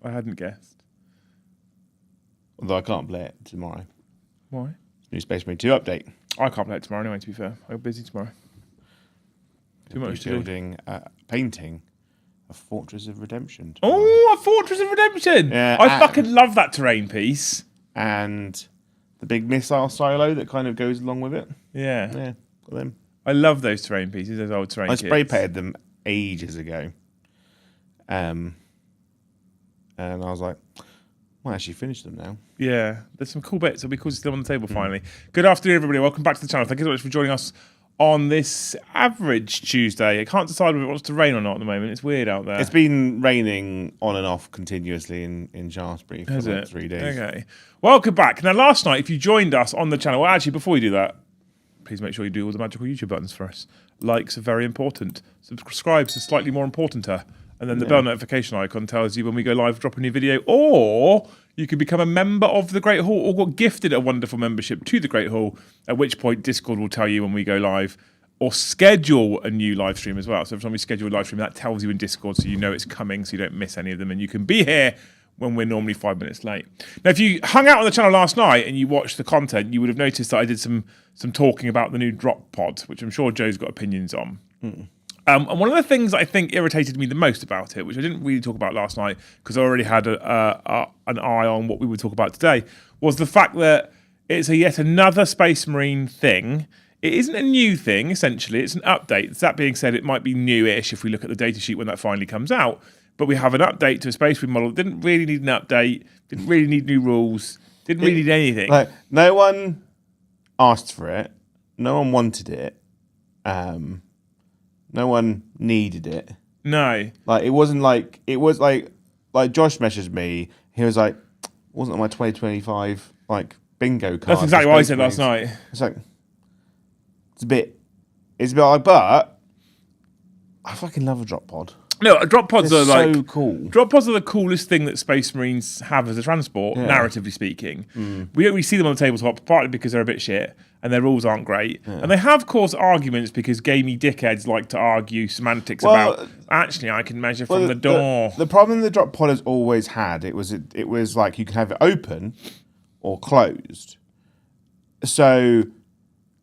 I hadn't guessed. Although I can't play it tomorrow. Why? New Space Marine 2 update. I can't play it tomorrow anyway, to be fair. I'm busy tomorrow. Too much to do. Building, painting a Fortress of Redemption. Oh, a Fortress of Redemption! Yeah, I fucking love that terrain piece. And the big missile silo that kind of goes along with it. Yeah. Yeah, got them. I love those terrain pieces, those old terrain I kits. spray painted them ages ago. And I was like, well, actually finish them now. Yeah, there's some cool bits. It'll be cool to see them on the table finally. Good afternoon, everybody. Welcome back to the channel. Thank you so much for joining us on this average Tuesday. I can't decide whether it wants to rain or not at the moment. It's weird out there. It's been raining on and off continuously in Shaftesbury for like 3 days. Okay. Welcome back. Now, last night, if you joined us on the channel, well, actually, before you do that, please make sure you do all the magical YouTube buttons for us. Likes are very important. Subscribes are slightly more importanter. And then the bell notification icon tells you when we go live, drop a new video. Or you can become a member of the Great Hall or get gifted a wonderful membership to the Great Hall, at which point Discord will tell you when we go live or schedule a new live stream as well. So every time we schedule a live stream, that tells you in Discord so you know it's coming so you don't miss any of them. And you can be here when we're normally 5 minutes late. Now, if you hung out on the channel last night and you watched the content, you would have noticed that I did some talking about the new drop pod, which I'm sure Joe's got opinions on. And one of the things that I think irritated me the most about it, which I didn't really talk about last night because I already had an eye on what we would talk about today, was the fact that it's yet another Space Marine thing. It isn't a new thing, essentially. It's an update. That being said, it might be new-ish if we look at the datasheet when that finally comes out. But we have an update to a Space Marine model. Didn't really need an update. Didn't really need new rules. Didn't really need anything. Like, no one asked for it. No one wanted it. No one needed it. No. Like, it wasn't like, it was like Josh messaged me. He was like, wasn't on my 2025, like, bingo card. That's exactly what I said last night. It's like, it's a bit like, but I fucking love a drop pod. No, drop pods are like so cool. Drop pods are the coolest thing that Space Marines have as a transport, narratively speaking. We only see them on the tabletop partly because they're a bit shit and their rules aren't great, and they have caused arguments because gamey dickheads like to argue semantics about. Actually, I can measure from the door. The problem the drop pod has always had it was like you can have it open or closed. So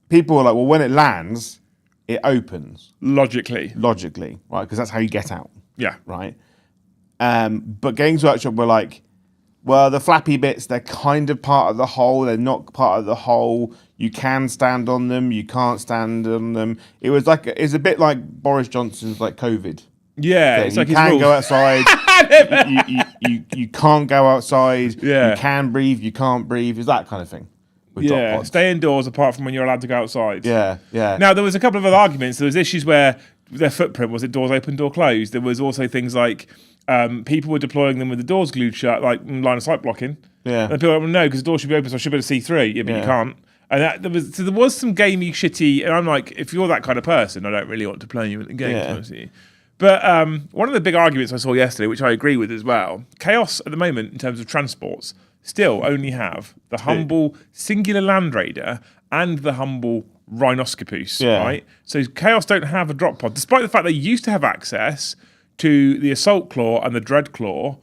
people were like, well, when it lands, it opens Logically, right? Because that's how you get out. yeah. Right. But Games Workshop were like, well, the flappy bits, they're kind of part of the whole. They're not part of the whole. You can stand on them. You can't stand on them. It was a bit like Boris Johnson's like COVID. Yeah, thing. it's like you his can rules. go outside. you can't go outside. Yeah. You can breathe. You can't breathe. It's that kind of thing. With drop Yeah, pods. stay indoors apart from when you're allowed to go outside. Yeah. Now, there was a couple of other arguments. There was issues where their footprint, was it doors open, door closed? There was also things like people were deploying them with the doors glued shut, like line of sight blocking. Yeah. And people were like, well, no, because the door should be open, so I should be able to see through. Yeah, but you can't. And there was some gamey, shitty, and I'm like, if you're that kind of person, I don't really want to play you in the game, honestly. But one of the big arguments I saw yesterday, which I agree with as well, Chaos at the moment in terms of transports still only have the humble singular Land Raider and the humble Rhinoscopus, right? So Chaos don't have a drop pod, despite the fact they used to have access to the Assault Claw and the Dread Claw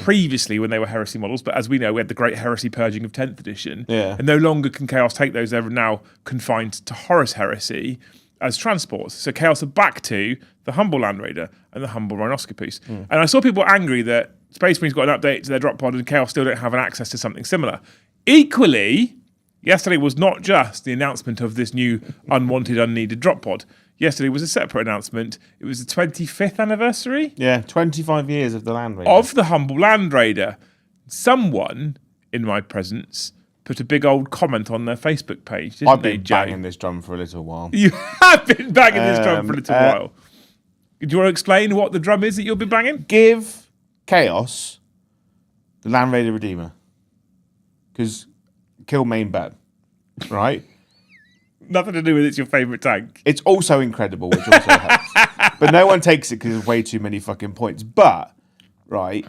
previously when they were Heresy models. But as we know, we had the Great Heresy Purging of 10th edition. And no longer can Chaos take those. They're now confined to Horus Heresy as transports. So Chaos are back to the humble Land Raider and the humble Rhinoscopus. And I saw people angry that Space Marine's got an update to their drop pod and Chaos still don't have an access to something similar. Equally, yesterday was not just the announcement of this new unwanted, unneeded drop pod. Yesterday was a separate announcement. It was the 25th anniversary. Yeah, 25 years of the Land Raider. Of the humble Land Raider. Someone, in my presence, put a big old comment on their Facebook page, didn't they, Joe? I've been banging this drum for a little while. You have been banging this drum for a little while. Do you want to explain what the drum is that you'll be banging? Give Chaos the Land Raider Redeemer. Because kill main bad, right? Nothing to do with it's your favourite tank. It's also incredible, which also helps. But no one takes it because there's way too many fucking points. But, right,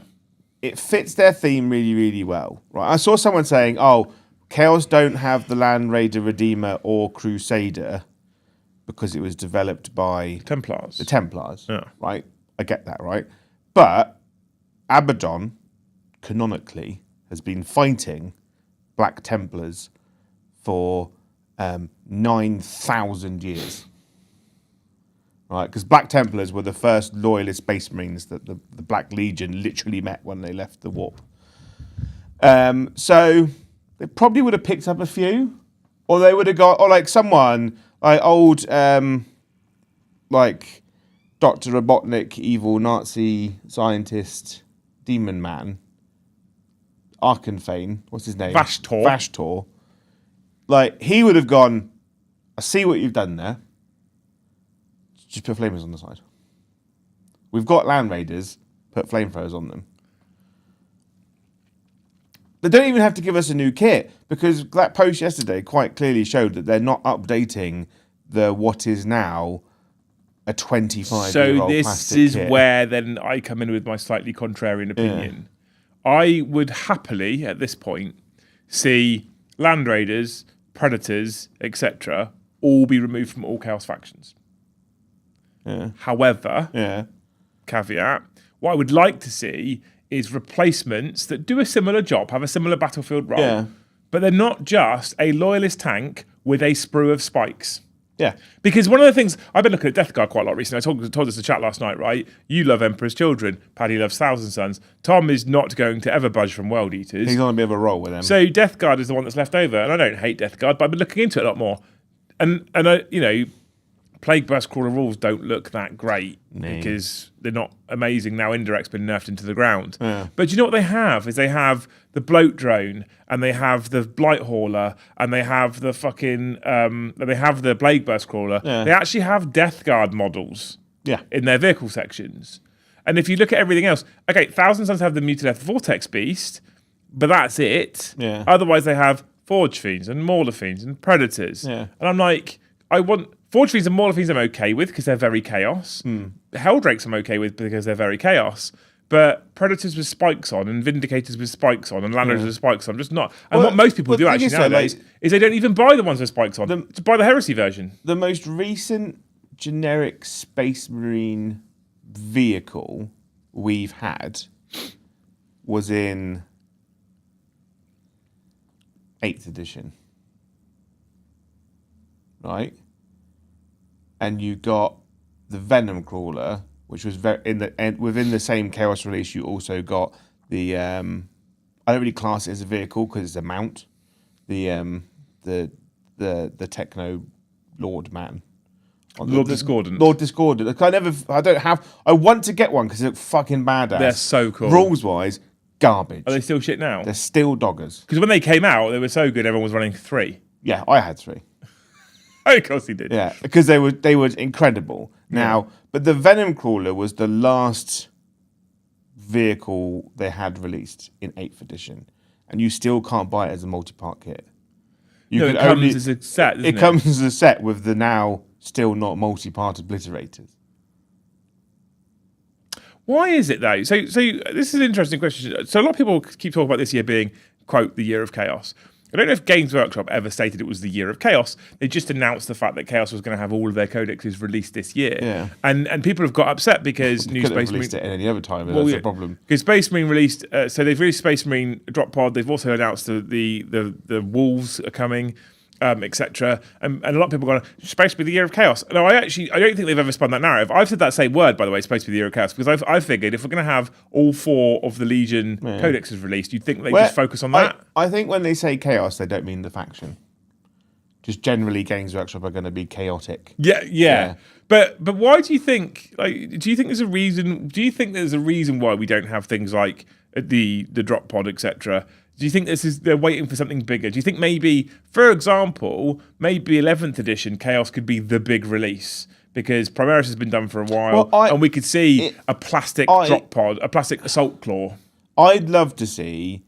it fits their theme really, really well. Right, I saw someone saying, oh, Chaos don't have the Land Raider Redeemer or Crusader because it was developed by Templars. The Templars, right? I get that, right? But Abaddon canonically has been fighting Black Templars for 9,000 years. Right, because Black Templars were the first loyalist Space Marines that the Black Legion literally met when they left the warp. So they probably would have picked up a few, or they would have got, or like someone like old, like Dr. Robotnik, evil Nazi scientist, demon man, Arkenfane, what's his name? Vashtor. Like, he would have gone, I see what you've done there. Just put flamethrowers on the side. We've got land raiders, put flamethrowers on them. They don't even have to give us a new kit, because that post yesterday quite clearly showed that they're not updating the what is now a 25-year-old So this plastic is kit. where then I come in with my slightly contrarian opinion. I would happily, at this point, see land raiders, predators, etc., all be removed from all Chaos factions. Yeah. However, caveat, what I would like to see is replacements that do a similar job, have a similar battlefield role, but they're not just a loyalist tank with a sprue of spikes. Yeah. Because one of the things, I've been looking at Death Guard quite a lot recently. I told us to chat last night, right? You love Emperor's Children. Paddy loves Thousand Sons. Tom is not going to ever budge from World Eaters. He's on a bit of a roll with them. So Death Guard is the one that's left over. And I don't hate Death Guard, but I've been looking into it a lot more. And I, you know, Plague Burst Crawler rules don't look that great because they're not amazing. Now Indirect's been nerfed into the ground. Yeah. But you know what they have? Is they have the Bloat Drone, and they have the Blight Hauler, and they have the fucking they have the Plague Burst Crawler. Yeah. They actually have Death Guard models in their vehicle sections. And if you look at everything else, okay, Thousand Sons have the Mutilated Vortex Beast, but that's it. Yeah. Otherwise they have Forge Fiends and Mauler Fiends and Predators. Yeah. And I'm like, I want Forge Fiends and Mauler Fiends I'm okay with because they're very chaos. Helldrakes I'm okay with because they're very chaos. But Predators with spikes on and Vindicators with spikes on and Landers with spikes on, I'm just not. And what most people do actually nowadays is they don't even buy the ones with spikes on. To buy the Heresy version. The most recent generic Space Marine vehicle we've had was in 8th edition. Right? And you got the Venom Crawler, which was within the same Chaos release. You also got the I don't really class it as a vehicle because it's a mount. The Techno Lord man, Lord Discordant. Lord Discordant. Like, I want to get one because they look fucking badass. They're so cool. Rules wise, garbage. Are they still shit now? They're still doggers. Because when they came out, they were so good. Everyone was running 3. Yeah, I had 3. Oh, of course he did. Yeah, because they were incredible. Now, but the Venom Crawler was the last vehicle they had released in 8th edition, and you still can't buy it as a multi-part kit. It comes as a set, doesn't it? It comes as a set with the now still not multi-part obliterators. Why is it though? So this is an interesting question. So a lot of people keep talking about this year being, quote, the year of chaos. I don't know if Games Workshop ever stated it was the year of chaos. They just announced the fact that Chaos was going to have all of their codexes released this year. Yeah. And people have got upset because New Space Marine released it any other time. That's the problem. Because Space Marine released, so they've released Space Marine Drop Pod. They've also announced the Wolves are coming, etc. And a lot of people are going, it's supposed to be the year of chaos. No, I don't think they've ever spun that narrative. I've said that same word, by the way, it's supposed to be the year of chaos, because I figured if we're going to have all 4 of the Legion codexes released, you'd think they just focus on that. I think when they say chaos, they don't mean the faction. Just generally, Games Workshop are going to be chaotic. Yeah. But why do you think? Like, do you think there's a reason? Do you think there's a reason why we don't have things like the drop pod, etc.? Do you think they're waiting for something bigger? Do you think maybe, for example, maybe 11th edition Chaos could be the big release? Because Primaris has been done for a while, and we could see a plastic drop pod, a plastic assault claw. I'd love to see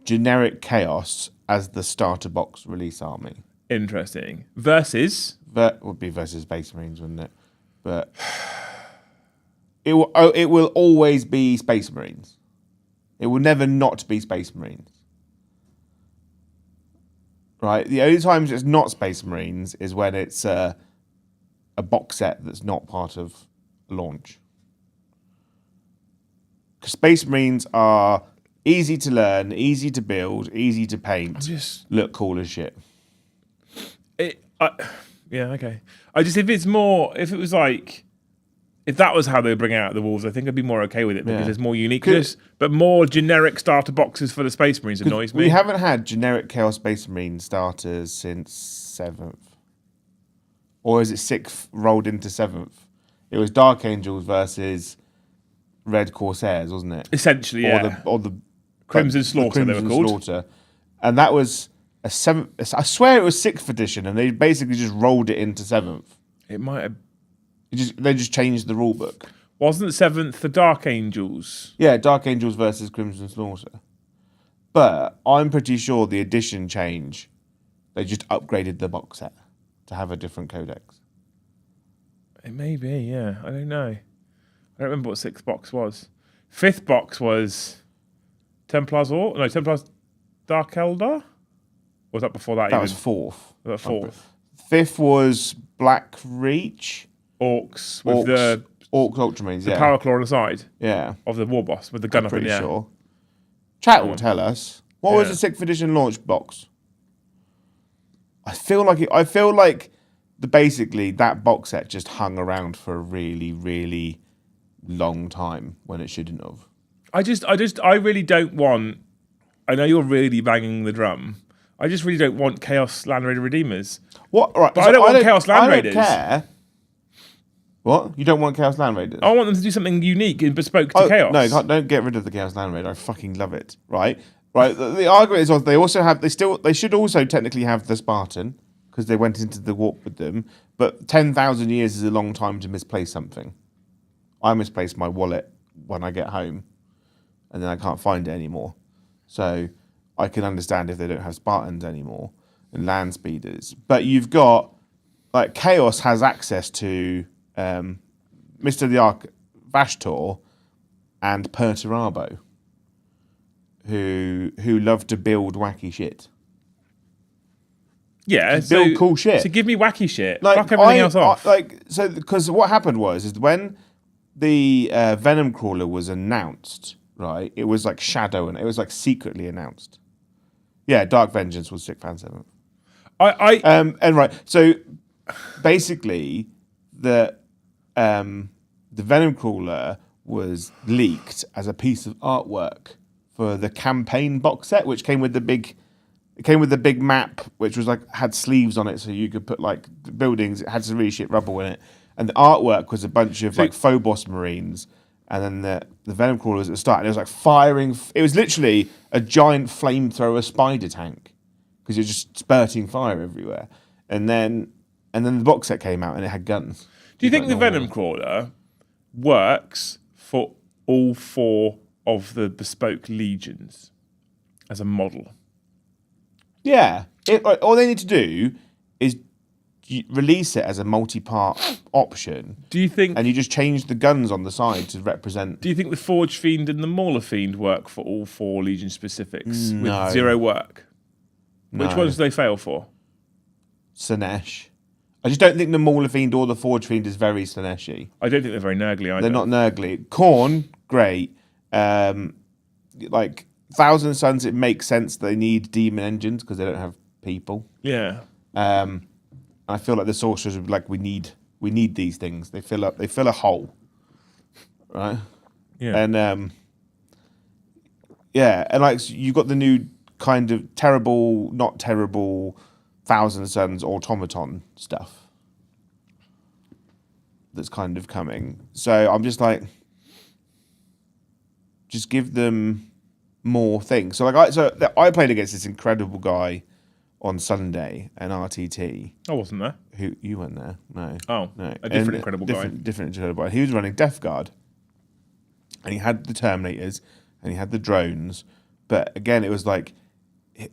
generic Chaos as the starter box release army. Interesting. Versus? That would be versus Space Marines, wouldn't it? But it will always be Space Marines. It will never not be Space Marines. Right? The only times it's not Space Marines is when it's a box set that's not part of launch. Because Space Marines are Easy to learn, easy to build, easy to paint. Look cool as shit. Yeah, okay. If it was like, if that was how they would bring out the wolves, I think I'd be more okay with it because there's more uniqueness. But more generic starter boxes for the Space Marines annoys me. We haven't had generic Chaos Space Marine starters since 7th. Or is it 6th rolled into 7th? It was Dark Angels versus Red Corsairs, wasn't it? Essentially, yeah. Or the Crimson Slaughter, they were called. Slaughter. And that was a 7th. I swear it was 6th edition, and they basically just rolled it into 7th. It might have. They just changed the rule book. Wasn't 7th the Dark Angels? Yeah, Dark Angels versus Crimson Slaughter. But I'm pretty sure the edition change, they just upgraded the box set to have a different codex. It may be, yeah. I don't know. I don't remember what 6th box was. 5th box was Templars Templars Dark Eldar? Or was that before that? That was 4th. Was that 4th? 5th was Black Reach. Orcs with the Orcs Ultramarines, the power claw on the side. Yeah. Of the war boss with the gun up in the air. Pretty sure. Chat will tell us. What was the 6th edition launch box? I feel like basically that box set just hung around for a really, really long time when it shouldn't have. I really don't want. I know you're really banging the drum. I just really don't want Chaos Land Raider Redeemers. What? Right. But I don't want Chaos Land Raiders. I don't care. What? You don't want Chaos Land Raiders? I want them to do something unique and bespoke to Chaos. No, don't get rid of the Chaos Land Raider. I fucking love it. Right. The argument is they should also technically have the Spartan because they went into the warp with them. But 10,000 years is a long time to misplace something. I misplaced my wallet when I get home, and then I can't find it anymore. So I can understand if they don't have Spartans anymore and land speeders. But you've got Chaos has access to Mr. the Ark Vashtor and Perturabo, who love to build wacky shit. Yeah, build cool shit. So give me wacky shit. Fuck everything else off. Because what happened was when the Venom Crawler was announced, right? It was shadow and it was secretly announced. Yeah, Dark Vengeance was 6th and 7th. So basically the Venom Crawler was leaked as a piece of artwork for the campaign box set, which came with the big map, which was had sleeves on it, so you could put buildings. It had some really shit rubble in it, and the artwork was a bunch of Phobos Marines, and then the Venom Crawlers at the start. And it was firing. It was literally a giant flamethrower spider tank because you're just spurting fire everywhere. And then the box set came out and it had guns. Do you think the Venom Crawler works for all 4 of the bespoke legions as a model? Yeah. All they need to do is release it as a multi-part option. Do you think? And you just change the guns on the side to represent. Do you think the Forge Fiend and the Mauler Fiend work for all 4 legion specifics No. with 0 work? No. Which ones do they fail for? Slaanesh. I just don't think the Mauler Fiend or the Forge Fiend is very Slaanesh-y. I don't think they're very nurgly either. They're not nurgly. Khorne, great. Thousand Suns, it makes sense they need demon engines because they don't have people. Yeah. I feel like the sorcerers would be we need these things. They fill a hole. Right? Yeah. And you've got the new kind of terrible, not terrible Thousand Suns automaton stuff that's kind of coming. So I'm just just give them more things. So I played against this incredible guy on Sunday, an RTT. I wasn't there. Who you weren't there? No. Oh, no. a different incredible guy. Different incredible guy. He was running Death Guard, and he had the Terminators, and he had the drones. But again, it was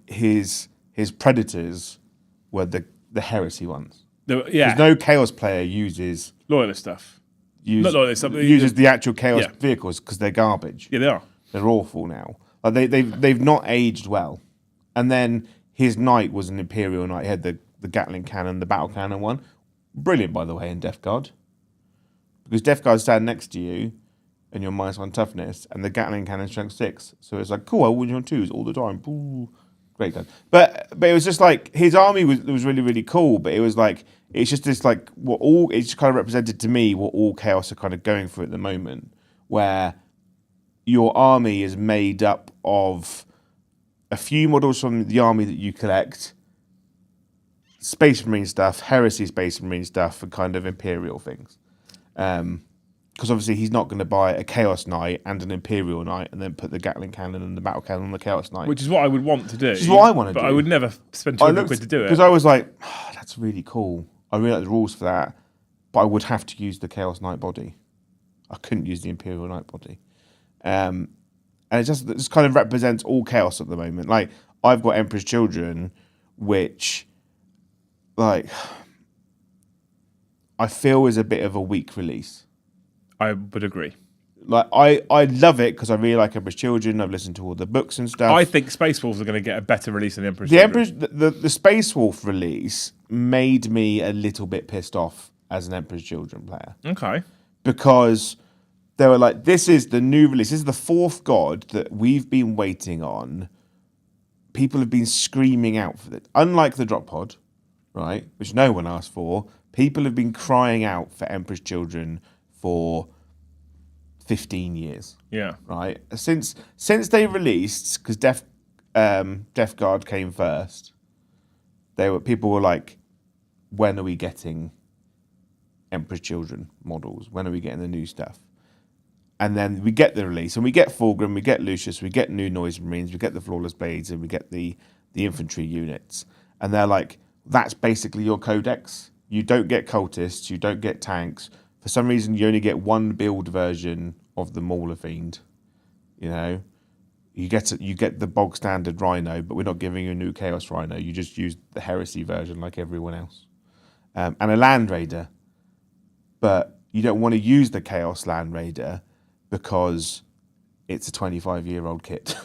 his predators were the heresy ones. Because no Chaos player uses loyalist stuff. Not loyalist. Uses the actual Chaos vehicles because they're garbage. Yeah, they are. They're awful now. They've not aged well. And then his knight was an Imperial knight. He had the Gatling cannon, the battle cannon one. Brilliant, by the way, in Death Guard. Because Death Guard stand next to you, and you're -1 toughness, and the Gatling cannon strength 6. So it's like, cool, I win you on 2s all the time. Ooh, great gun. But it was just like his army was really, really cool. But it was like it's just this like it just kind of represented to me what all chaos are kind of going through at the moment, where your army is made up of a few models from the army that you collect, Space Marine stuff, Heresy Space Marine stuff, and kind of Imperial things. Because obviously he's not going to buy a Chaos Knight and an Imperial Knight and then put the Gatling Cannon and the Battle Cannon on the Chaos Knight. Which is what I would want to do. Which is what I want to do. But I would never spend 200 quid to do it. Because I was like, that's really cool. I really like the rules for that, but I would have to use the Chaos Knight body. I couldn't use the Imperial Knight body. And it just kind of represents all chaos at the moment. Like, I've got Emperor's Children, which, like, I feel is a bit of a weak release. I would agree. Like, I love it because I really like Emperor's Children. I've listened to all the books and stuff. I think Space Wolves are going to get a better release than the Emperor's Children. The Space Wolf release made me a little bit pissed off as an Emperor's Children player. Okay. Because they were like, this is the new release. This is the 4th god that we've been waiting on. People have been screaming out for it. Unlike the Drop Pod, right, which no one asked for, people have been crying out for Emperor's Children for 15 years. Yeah. Right? Since they released, because Death Guard came first, people were like, when are we getting Emperor's Children models? When are we getting the new stuff? And then we get the release, and we get Fulgrim, we get Lucius, we get new Noise Marines, we get the Flawless Blades, and we get the infantry units. And they're like, that's basically your codex. You don't get cultists, you don't get tanks. For some reason, you only get one build version of the Mauler Fiend. You know, you get the bog standard Rhino, but we're not giving you a new Chaos Rhino. You just use the Heresy version like everyone else, and a Land Raider. But you don't want to use the Chaos Land Raider because it's a 25-year-old kit.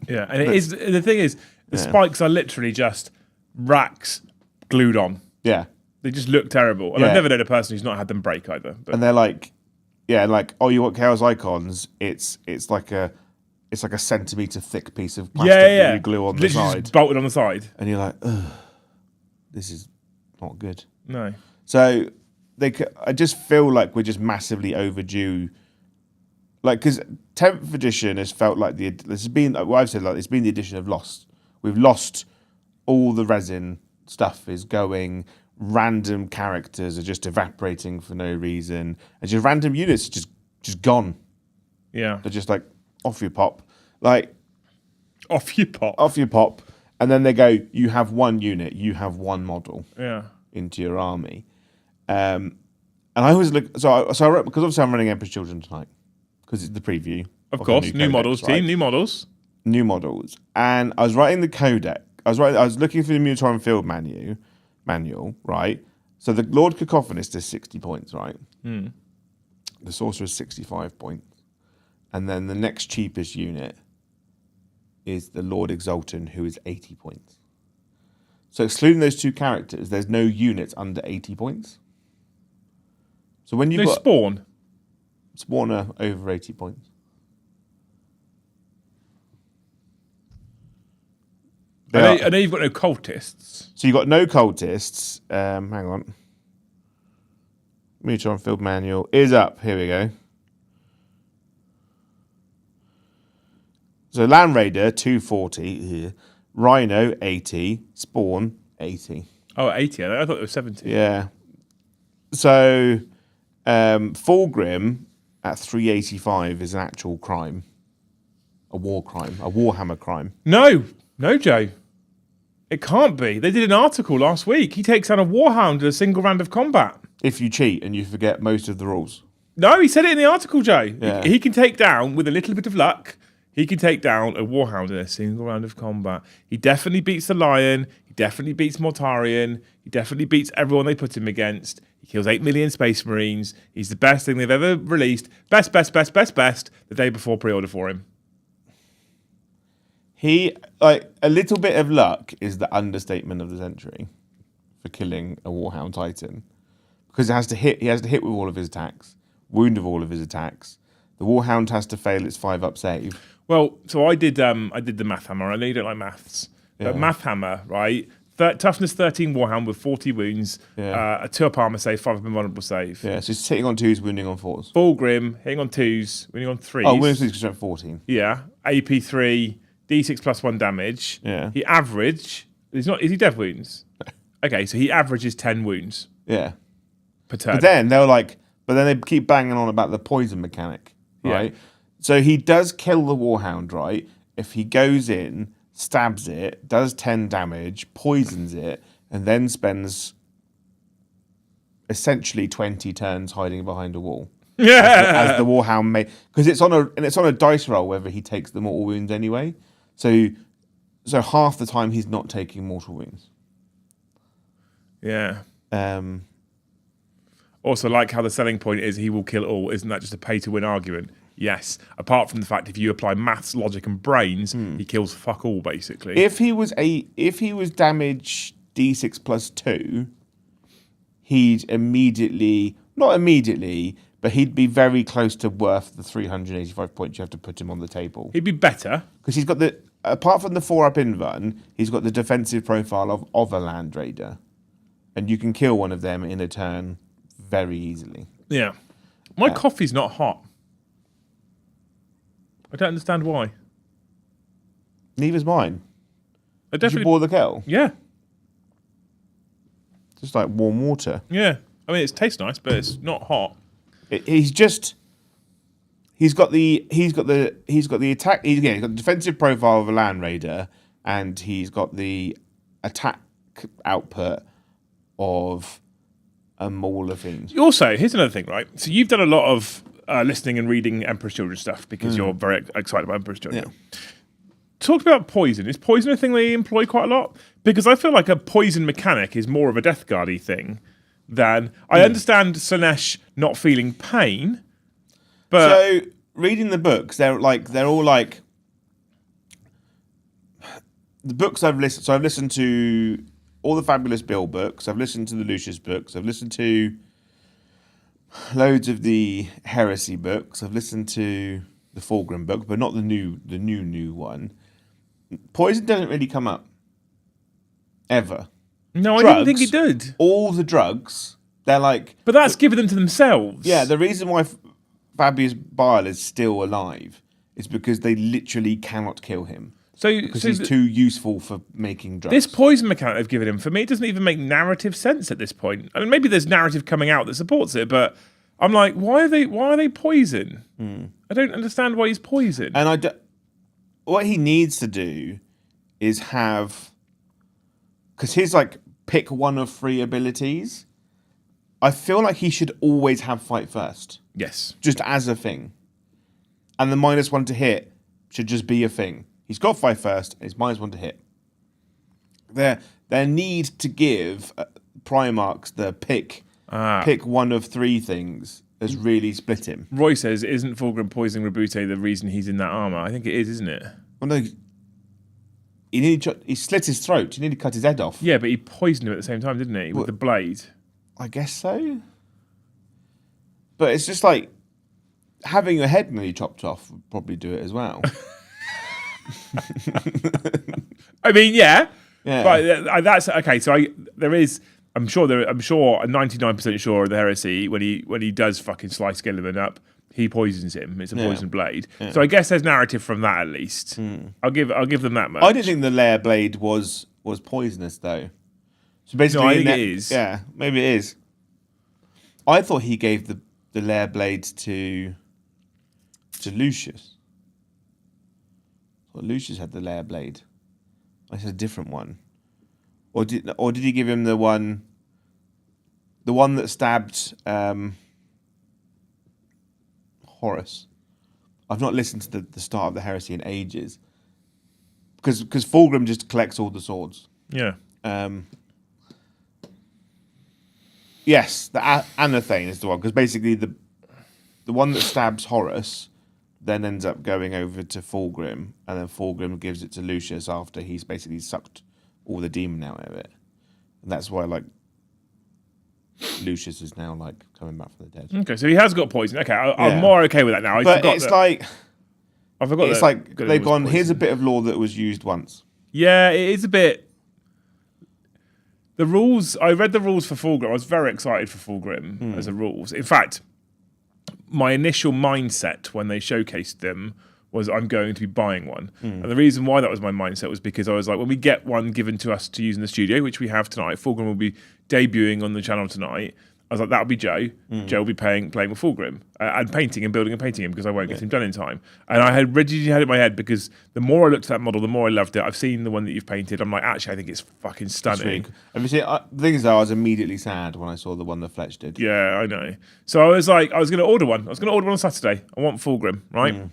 Yeah, and it is. The thing is, the spikes are literally just racks glued on. Yeah. They just look terrible. And I've never known a person who's not had them break either. But. And they're like, oh, you want Chaos Icons? It's like a centimetre thick piece of plastic that you glue on the side. Just bolted on the side. And you're like, ugh, this is not good. No. So I just feel like we're just massively overdue. Like, because 10th edition has felt like this has been, what I've said, like, it's been the edition of Lost. We've lost all the resin stuff is going. Random characters are just evaporating for no reason, and just random units are just gone. Yeah, they're just like off you pop, like off you pop, and then they go. You have one unit, you have one model. Yeah, into your army, and I always look. So I wrote, because obviously I'm running Emperor's Children tonight because it's the preview. Of course, new models, right? Team, new models, and I was writing the codex. I was looking for the Mutaron Field manual, right? So the Lord Cacophonist is 60 points, right? Mm. The Sorcerer is 65 points. And then the next cheapest unit is the Lord Exultant, who is 80 points. So excluding those two characters, there's no units under 80 points. So when you've got... Spawn are over 80 points. I know you've got no cultists. So you've got no cultists. Hang on. Mutaron Field Manual is up. Here we go. So Land Raider, 240. Rhino, 80. Spawn, 80. Oh, 80. I thought it was 70. Yeah. So Fulgrim at 385 is an actual crime. A war crime. A Warhammer crime. No, Joe. It can't be. They did an article last week. He takes down a Warhound in a single round of combat. If you cheat and you forget most of the rules. No, he said it in the article, Joe. Yeah. He can take down, with a little bit of luck, he can take down a Warhound in a single round of combat. He definitely beats the Lion. He definitely beats Mortarion. He definitely beats everyone they put him against. He kills 8 million Space Marines. He's the best thing they've ever released. Best, the day before pre-order for him. A little bit of luck is the understatement of the century for killing a Warhound Titan. Because he has to hit with all of his attacks, wound with all of his attacks, The Warhound has to fail its 5-up save. Well, so I did the math hammer. I know you don't like maths, but math hammer, right? Toughness 13 Warhound with 40 wounds, a 2-up armor save, 5-up invulnerable save. Yeah, so it's hitting on 2s, wounding on 4s. Fulgrim, hitting on 2s, wounding on 3s. Oh, wounding on 3s because strength 14. Yeah, AP 3, D6 plus 1 damage. Yeah. He average. Is he death wounds? Okay, so he averages 10 wounds. Yeah. Per turn. But then they keep banging on about the poison mechanic, right? Yeah. So he does kill the Warhound, right? If he goes in, stabs it, does 10 damage, poisons it, and then spends essentially 20 turns hiding behind a wall. Yeah. As the Warhound may, because it's on a dice roll whether he takes the mortal wounds anyway. So half the time he's not taking mortal wounds. Yeah. Also, like how the selling point is he will kill all. Isn't that just a pay-to-win argument? Yes. Apart from the fact if you apply maths, logic, and brains, he kills fuck all basically. If he was damage D6 plus 2, he'd not immediately, but he'd be very close to worth the 385 points you have to put him on the table. He'd be better because he's got apart from the 4-up invuln, he's got the defensive profile of a land raider, and you can kill one of them in a turn very easily. Yeah. My coffee's not hot. I don't understand why. Neither's mine. Did you boil the kettle? Yeah. Just like warm water. Yeah. I mean, it tastes nice, but it's not hot. He's got the attack. He's got the defensive profile of a land raider, and he's got the attack output of a maul of things. Also, here's another thing, right? So you've done a lot of listening and reading Emperor's Children stuff because you're very excited about Emperor's Children. Yeah. Talk about poison. Is poison a thing they employ quite a lot? Because I feel like a poison mechanic is more of a Death Guard-y thing than... I understand Slaanesh not feeling pain, but... So, reading the books, they're all like... The books I've listened... So I've listened to all the Fabulous Bill books. I've listened to the Lucius books. I've listened to loads of the Heresy books. I've listened to the Fulgrim book, but not the new one. Poison doesn't really come up. Ever. No, drugs, I didn't think it did. All the drugs, they're like... But that's given them to themselves. Yeah, the reason why Fabius Bile is still alive is because they literally cannot kill him. Because he's too useful for making drugs. This poison mechanic they've given him, for me, it doesn't even make narrative sense at this point. I mean, maybe there's narrative coming out that supports it, but I'm like, why are they poison? I don't understand why he's poison. And what he needs to do is have... Because he's like, pick one of 3 abilities. I feel like he should always have fight first. Yes. Just as a thing. And the -1 to hit should just be a thing. He's got fight first, and it's -1 to hit. Their need to give Primarchs the pick one of 3 things has really split him. Roy says, isn't Fulgrim poisoning Rabute the reason he's in that armour? I think it is, isn't it? Well, no, he slit his throat. He needed to cut his head off. Yeah, but he poisoned him at the same time, didn't he? With the blade. I guess so. But it's just like having your head nearly chopped off would probably do it as well. I mean, yeah. But that's okay. So I'm sure, I'm 99% sure of the Heresy when he does fucking slice Gilliman up, he poisons him. It's a poison blade. Yeah. So I guess there's narrative from that at least. I'll give them that much. I didn't think the lair blade was poisonous though. So basically, no, I think it is. Yeah, maybe it is. I thought he gave the lair blade to Lucius. I thought Lucius had the lair blade. I said a different one. Or did he give him the one that stabbed Horus? I've not listened to the start of the Heresy in ages. Because Fulgrim just collects all the swords. Yeah. Yes, the Anathane is the one. Because basically the one that stabs Horus then ends up going over to Fulgrim. And then Fulgrim gives it to Lucius after he's basically sucked all the demon out of it. And that's why, like, Lucius is now like coming back from the dead. Okay, so he has got poison. Okay, I'm more okay with that now. But it's like I forgot. It's like they've gone. Poison. Here's a bit of law that was used once. Yeah, it is a bit. The rules. I read the rules for Fulgrim. I was very excited for Fulgrim as a rules. In fact, my initial mindset when they showcased them was I'm going to be buying one. And the reason why that was my mindset was because I was like, when we get one given to us to use in the studio, which we have tonight, Fulgrim will be debuting on the channel tonight. I was like, that'll be Joe. Joe will be playing with Fulgrim and painting and building and painting him because I won't get him done in time. And I had rigidly had it in my head because the more I looked at that model, the more I loved it. I've seen the one that you've painted. I'm like, actually, I think it's fucking stunning. Have you seen? The thing is, though, I was immediately sad when I saw the one that Fletch did. Yeah, I know. So I was like, I was going to order one. I was going to order one on Saturday. I want Fulgrim, right?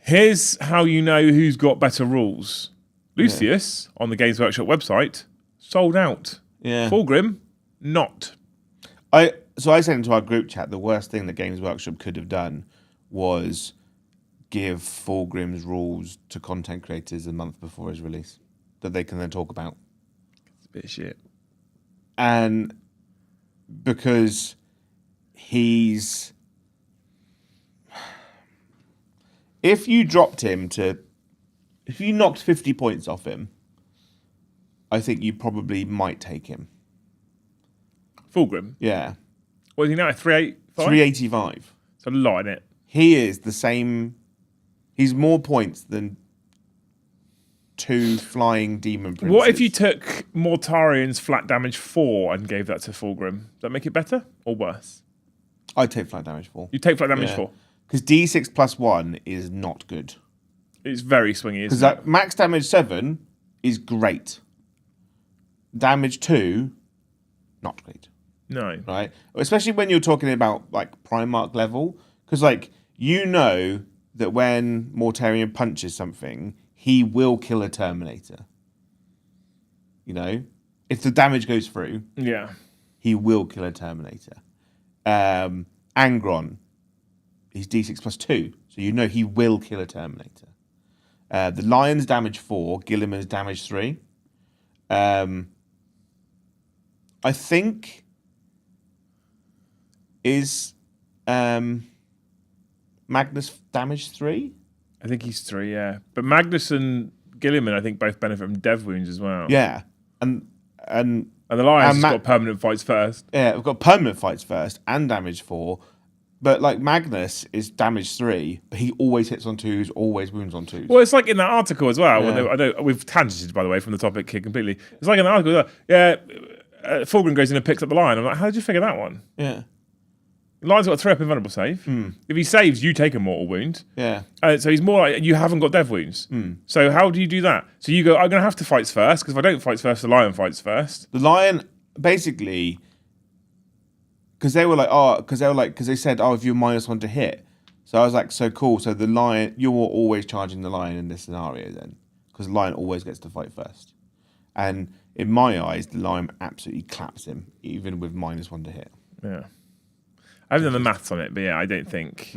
Here's how you know who's got better rules. Lucius, on the Games Workshop website, sold out. Yeah. Fulgrim, not. So I said into our group chat, the worst thing that Games Workshop could have done was give Fulgrim's rules to content creators a month before his release that they can then talk about. It's a bit of shit. And because he's... If you knocked 50 points off him, I think you probably might take him. Fulgrim? Yeah. What is he now? 385? 385. It's a lot in it. He is the same. He's more points than 2 flying demon princes. What if you took Mortarian's flat damage 4 and gave that to Fulgrim? Does that make it better or worse? I'd take flat damage 4. You take flat damage 4? Because D6 plus 1 is not good. It's very swingy, isn't it? Because max damage 7 is great. Damage 2, not great. No. Right? Especially when you're talking about like Primarch level. Because like, you know that when Mortarian punches something, he will kill a Terminator. You know? If the damage goes through, he will kill a Terminator. Angron, he's D6 plus 2. So you know he will kill a Terminator. The Lion's damage 4, Gilliman's damage 3. I think is Magnus damage 3? I think he's 3, yeah. But Magnus and Gilliman, I think, both benefit from dev wounds as well. Yeah. And the Lion's got permanent fights first. Yeah, we've got permanent fights first and damage 4. But like Magnus is damage 3, but he always hits on 2s, always wounds on 2s. Well, it's like in that article as well. Yeah. I know we've tangented, by the way, from the topic here completely. It's like in the article, Fulgrim goes in and picks up the Lion. I'm like, how did you figure that one? Yeah. The Lion's got a 3-up invulnerable save. If he saves, you take a mortal wound. Yeah. So he's more like, you haven't got dev wounds. So how do you do that? So you go, I'm going to have to fight first, because if I don't fight first, the Lion fights first. The Lion, basically... Because they said, if you're -1 to hit. So I was like, so cool. So the Lion, you're always charging the Lion in this scenario then. Because the Lion always gets to fight first. And in my eyes, the Lion absolutely claps him, even with -1 to hit. Yeah. I haven't done the maths on it, but yeah, I don't think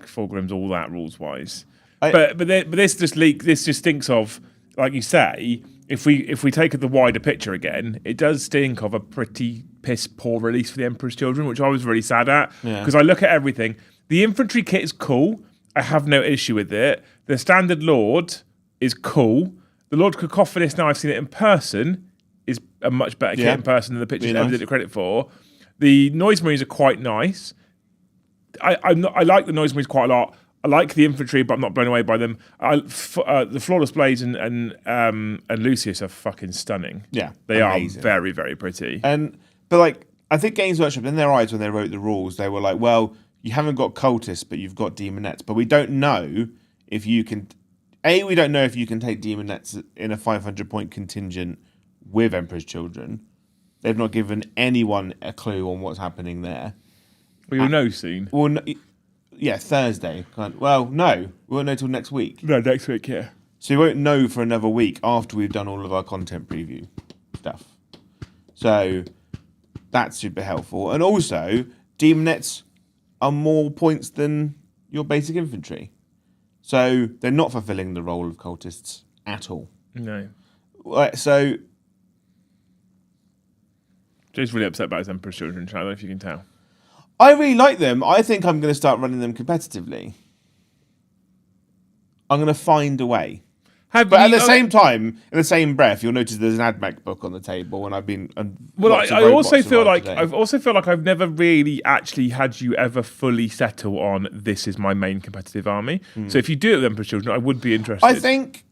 Fulgrim's all that rules wise. But this just thinks of, like you say, if we take the wider picture again, it does stink of a pretty piss poor release for the Emperor's Children, which I was really sad at because I look at everything. The infantry kit is cool. I have no issue with it. The standard Lord is cool. The Lord Cacophonus, now I've seen it in person, is a much better kit in person than the pictures ever did it credit for. The Noise Marines are quite nice. I like the Noise Marines quite a lot. I like the infantry, but I'm not blown away by them. The Flawless Blades and Lucius are fucking stunning. Yeah, they amazing. Are very, very pretty. But like, I think Games Workshop, in their eyes when they wrote the rules, they were like, well, you haven't got cultists, but you've got demonettes. But we don't know if you can. We don't know if you can take demonettes in a 500-point contingent with Emperor's Children. They've not given anyone a clue on what's happening there. We will know soon. Well, yeah, Thursday. Well, no, we won't know till next week. No, next week, yeah. So you won't know for another week after we've done all of our content preview stuff. So that's super helpful. And also, demonettes are more points than your basic infantry. So they're not fulfilling the role of cultists at all. No. So Joe's really upset about his Emperor's Children. I don't know if you can tell. I really like them. I think I'm going to start running them competitively. I'm going to find a way. But at the same time, in the same breath, you'll notice there's an AdMech book on the table, and I've been. Well, I also feel like I've never really actually had you ever fully settle on this is my main competitive army. So if you do it with Emperor's Children, I would be interested. I think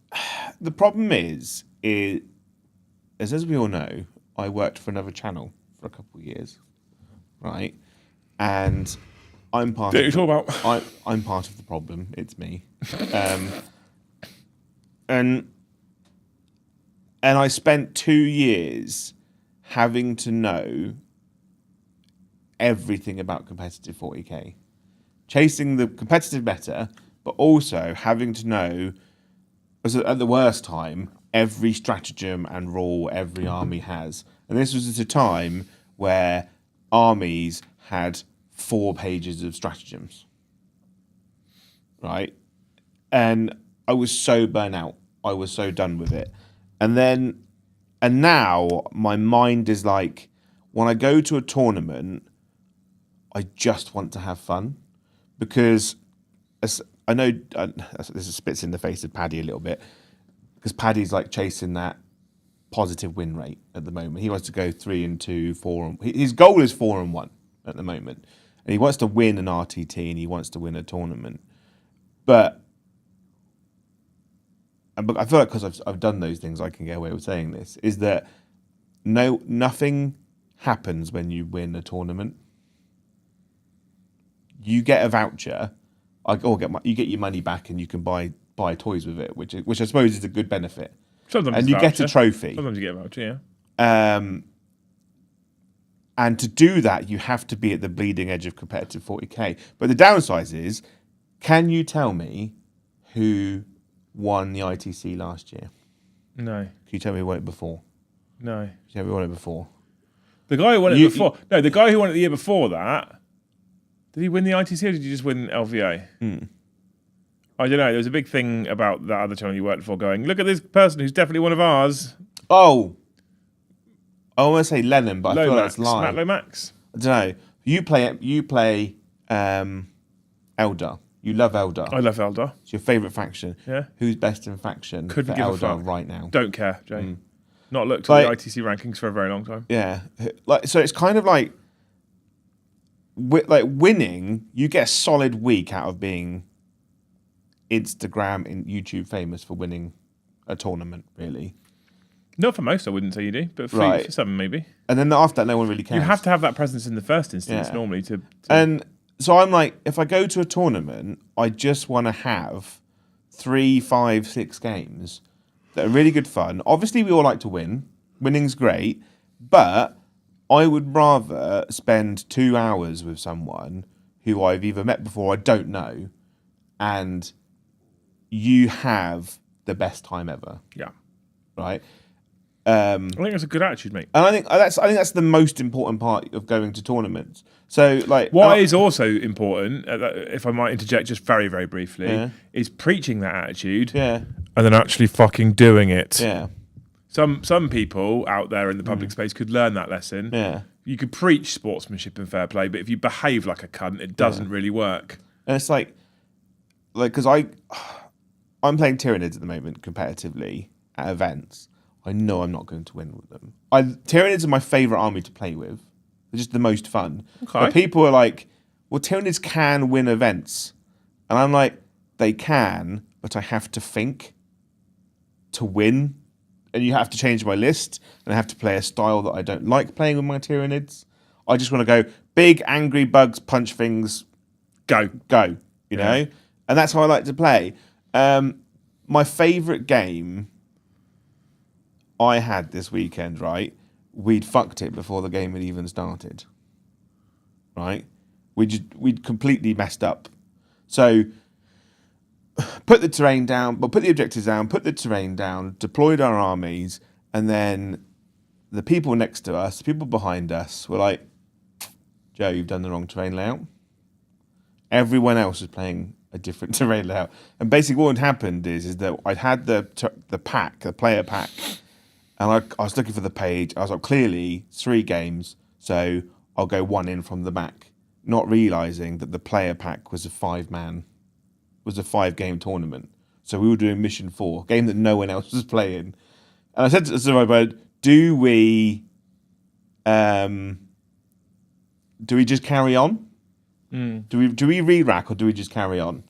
the problem is as we all know, I worked for another channel for a couple of years, right? And I'm part. I'm part of the problem. It's me. And I spent 2 years having to know everything about competitive 40k, chasing the competitive meta, but also having to know, at the worst time, every stratagem and rule every army has. And this was at a time where armies had 4 pages of stratagems, right? And I was so burnt out. I was so done with it. And now my mind is like, when I go to a tournament, I just want to have fun. Because I know this spits in the face of Paddy a little bit, because Paddy's like chasing that positive win rate at the moment. He wants to go 3-2, 4. His goal is 4-1 at the moment. And he wants to win an RTT and he wants to win a tournament. But I feel like because I've done those things, I can get away with saying this, is that nothing happens when you win a tournament. You get a voucher, you get your money back and you can buy toys with it, which I suppose is a good benefit. Sometimes and you get a trophy. Sometimes you get a voucher, yeah. And to do that, you have to be at the bleeding edge of competitive 40k. But the downside is, can you tell me who won the ITC last year? No. Can you tell me who won it before? No. Can you tell me who won it before? The guy who won it before. No, the guy who won it the year before that. Did he win the ITC or did he just win LVA? I don't know. There was a big thing about that other channel you worked for going, look at this person who's definitely one of ours. Oh. I want to say Lennon, but I feel that's lying. Matt Lomax. I don't know. You play Eldar. You love Eldar. I love Eldar. It's your favourite faction. Yeah. Who's best in faction Couldn't for give a Eldar fuck. right now? Don't care, Jay. Not looked at the ITC rankings for a very long time. Yeah. So it's kind of like winning, you get a solid week out of being Instagram and YouTube famous for winning a tournament, really. Not for most, I wouldn't say you do, but for some, maybe. And then after that, no one really cares. You have to have that presence in the first instance, normally. And so I'm like, if I go to a tournament, I just want to have 3, 5, 6 games that are really good fun. Obviously, we all like to win. Winning's great. But I would rather spend 2 hours with someone who I've either met before or I don't know, and you have the best time ever. Yeah. Right? I think that's a good attitude, mate. And I think that's the most important part of going to tournaments. So, like, what is also important, if I might interject just very, very briefly, is preaching that attitude, and then actually fucking doing it. Yeah. Some people out there in the public space could learn that lesson. Yeah. You could preach sportsmanship and fair play, but if you behave like a cunt, it doesn't really work. And it's like, because I'm playing Tyranids at the moment competitively at events. I know I'm not going to win with them. Tyranids are my favourite army to play with. They're just the most fun. Okay. But people are like, well, Tyranids can win events. And I'm like, they can, but I have to think to win. And you have to change my list. And I have to play a style that I don't like playing with my Tyranids. I just want to go big, angry bugs, punch things, go, you know? And that's how I like to play. My favourite game I had this weekend, right? We'd fucked it before the game had even started, right? We'd completely messed up. So put the terrain down, but put the objectives down, put the terrain down, deployed our armies, and then the people next to us, the people behind us were like, Joe, you've done the wrong terrain layout. Everyone else was playing a different terrain layout. And basically what had happened is that I'd had the player pack, And I was looking for the page. I was like, clearly 3 games, so I'll go 1 in from the back, not realising that the player pack was a 5-game tournament. So we were doing mission 4, game that no one else was playing. And I said to my bud, do we just carry on? Do we re-rack or do we just carry on?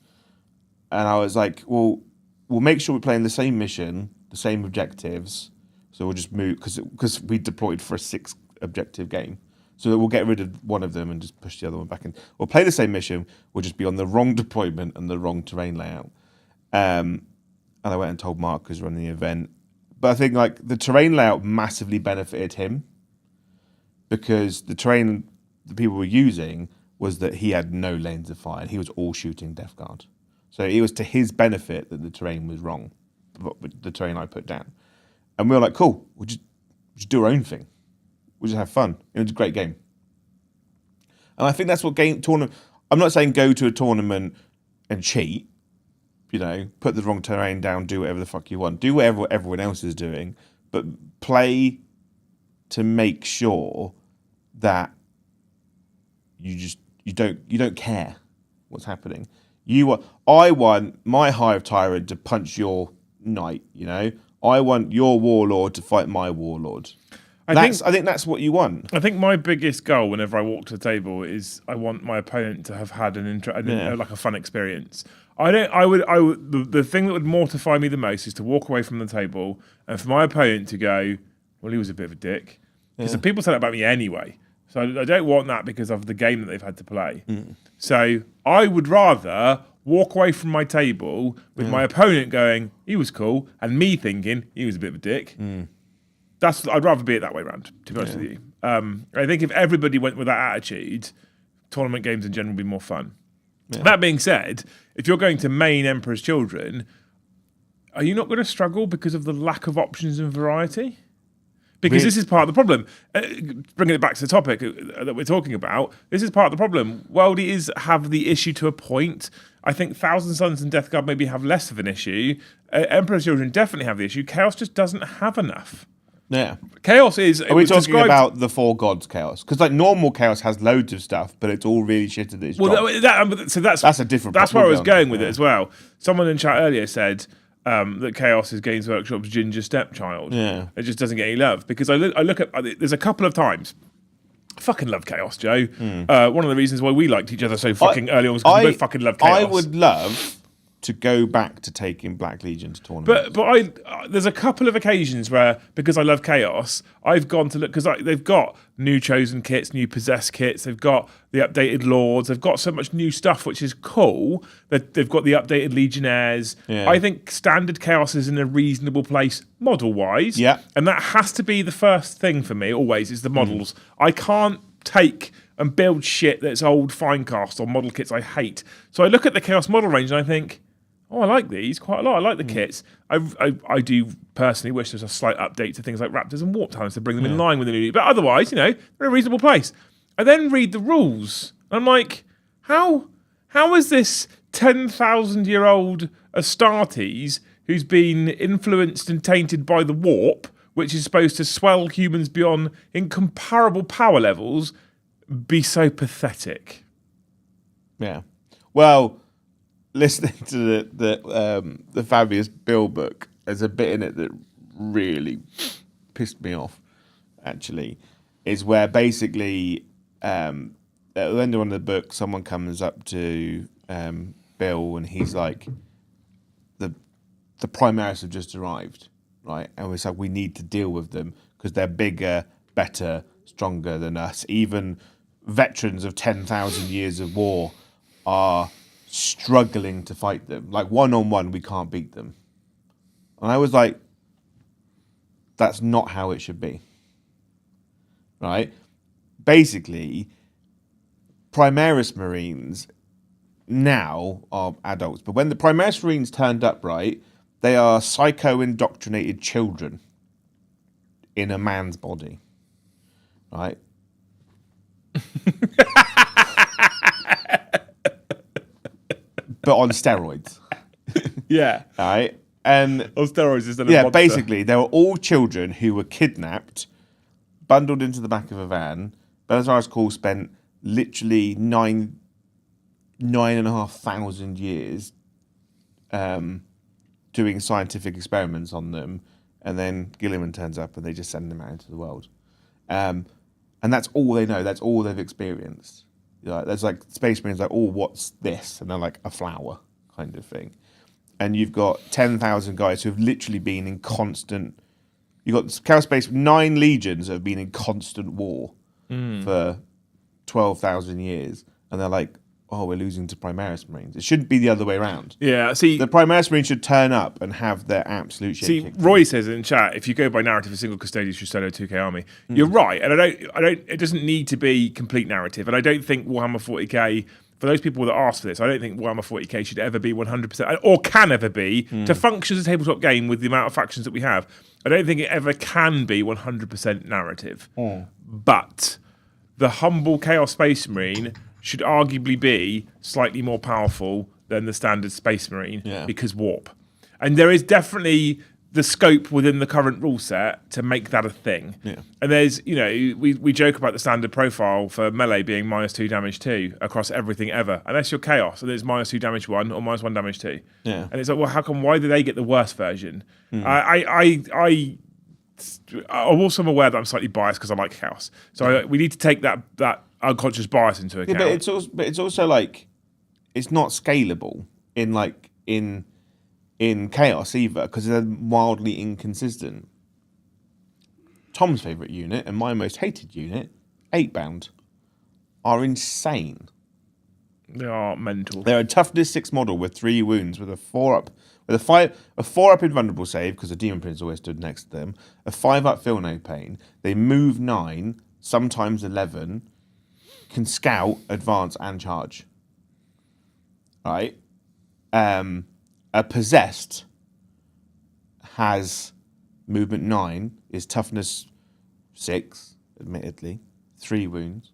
And I was like, well, we'll make sure we're playing the same mission, the same objectives. So we'll just move, because we deployed for a 6-objective game. So we'll get rid of one of them and just push the other one back in. We'll play the same mission, we'll just be on the wrong deployment and the wrong terrain layout. And I went and told Mark, who's running the event. But I think like the terrain layout massively benefited him, because the terrain the people were using was that he had no lanes of fire. He was all shooting Death Guard. So it was to his benefit that the terrain was wrong, the terrain I put down. And we were like, cool, we'll just do our own thing. We'll just have fun. It was a great game. And I think that's what tournament... I'm not saying go to a tournament and cheat, put the wrong terrain down, do whatever the fuck you want. Do whatever everyone else is doing, but play to make sure that you don't care what's happening. I want my Hive Tyrant to punch your knight, I want your warlord to fight my warlord. I think that's what you want. I think my biggest goal whenever I walk to the table is I want my opponent to have had like a fun experience. The thing that would mortify me the most is to walk away from the table and for my opponent to go, well, he was a bit of a dick. Because the people say that about me anyway. So I don't want that because of the game that they've had to play. So I would rather walk away from my table with my opponent going, he was cool, and me thinking he was a bit of a dick. I'd rather be it that way round, to be honest with you. I think if everybody went with that attitude, tournament games in general would be more fun. That being said, if you're going to main Emperor's Children, are you not going to struggle because of the lack of options and variety? Because this is part of the problem. Bringing it back to the topic that we're talking about, this is part of the problem. Worldies have the issue to a point. I think Thousand Suns and Death Guard maybe have less of an issue. Emperor's Children definitely have the issue. Chaos just doesn't have enough. Yeah. Chaos is... Are we talking about the 4 gods Chaos? Because like normal Chaos has loads of stuff, but it's all really shit at its job. That's a different... That's where I was going with it as well. Someone in chat earlier said... that Chaos is Games Workshop's ginger stepchild. Yeah. It just doesn't get any love. Because I look at... There's a couple of times... I fucking love Chaos, Joe. One of the reasons why we liked each other so fucking early on was because we both fucking love Chaos. I would love to go back to taking Black Legion to tournaments. But there's a couple of occasions where, because I love Chaos, I've gone to look... Because they've got new Chosen kits, new Possessed kits, they've got the updated Lords, they've got so much new stuff, which is cool. They've got the updated Legionnaires. Yeah. I think standard Chaos is in a reasonable place model-wise. Yeah. And that has to be the first thing for me, always, is the models. I can't take and build shit that's old Finecast or model kits I hate. So I look at the Chaos model range and I think... I like these quite a lot. I like the kits. I do personally wish there was a slight update to things like Raptors and Warp Talons to bring them in line with the new. But otherwise, they're in a reasonable place. I then read the rules. And I'm like, how is this 10,000-year-old Astartes who's been influenced and tainted by the warp, which is supposed to swell humans beyond incomparable power levels, be so pathetic? Yeah. Well... Listening to the Fabius Bill book, there's a bit in it that really pissed me off, actually, is where basically at the end of one of the book, someone comes up to Bill and he's like, the Primaris have just arrived, right? And it's like, we need to deal with them because they're bigger, better, stronger than us. Even veterans of 10,000 years of war are... struggling to fight them. Like, one-on-one, we can't beat them. And I was like, that's not how it should be. Right? Basically, Primaris Marines now are adults. But when the Primaris Marines turned up, right, they are psycho-indoctrinated children in a man's body. Right? But on steroids. Yeah. Right? And On steroids instead of yeah, monster. basically, they were all children who were kidnapped, bundled into the back of a van. Bellatar's Call spent literally 9,500 years doing scientific experiments on them, and then Gilliman turns up and they just send them out into the world. And that's all they know. That's all they've experienced. There's like Space Marines like, oh, what's this? And they're like a flower kind of thing. And you've got 10,000 guys who have literally been in constant. You've got Chaos Space, 9 legions that have been in constant war for 12,000 years, and they're like, oh, we're losing to Primaris Marines. It shouldn't be the other way around. Yeah, see, The Primaris Marines should turn up and have their absolute shit kicked. Roy says in chat, if you go by narrative, a single custodian should solo 2K army. You're right, and I don't. It doesn't need to be complete narrative, and I don't think Warhammer 40k. For those people that ask for this, I don't think Warhammer 40k should ever be 100%, or can ever be, to function as a tabletop game with the amount of factions that we have. I don't think it ever can be 100% narrative. But the humble Chaos Space Marine should arguably be slightly more powerful than the standard Space Marine because warp. And there is definitely the scope within the current rule set to make that a thing. Yeah. And there's, we joke about the standard profile for melee being -2 damage 2 across everything ever, unless you're Chaos, and it's -2 damage 1 or -1 damage 2. Yeah. And it's like, well, why do they get the worst version? I also am aware that I'm slightly biased because I like Chaos. So we need to take that unconscious bias into account. Yeah, but it's also like, it's not scalable in Chaos either, because they're wildly inconsistent. Tom's favourite unit and my most hated unit, 8-bound, are insane. They are mental. They're a toughness 6 model with 3 wounds, with a 4-up, with a 4-up invulnerable save, because the Demon Prince always stood next to them, a 5-up feel no pain. They move 9, sometimes 11, can scout, advance, and charge. Right? A possessed has movement 9, is toughness 6, admittedly, 3 wounds,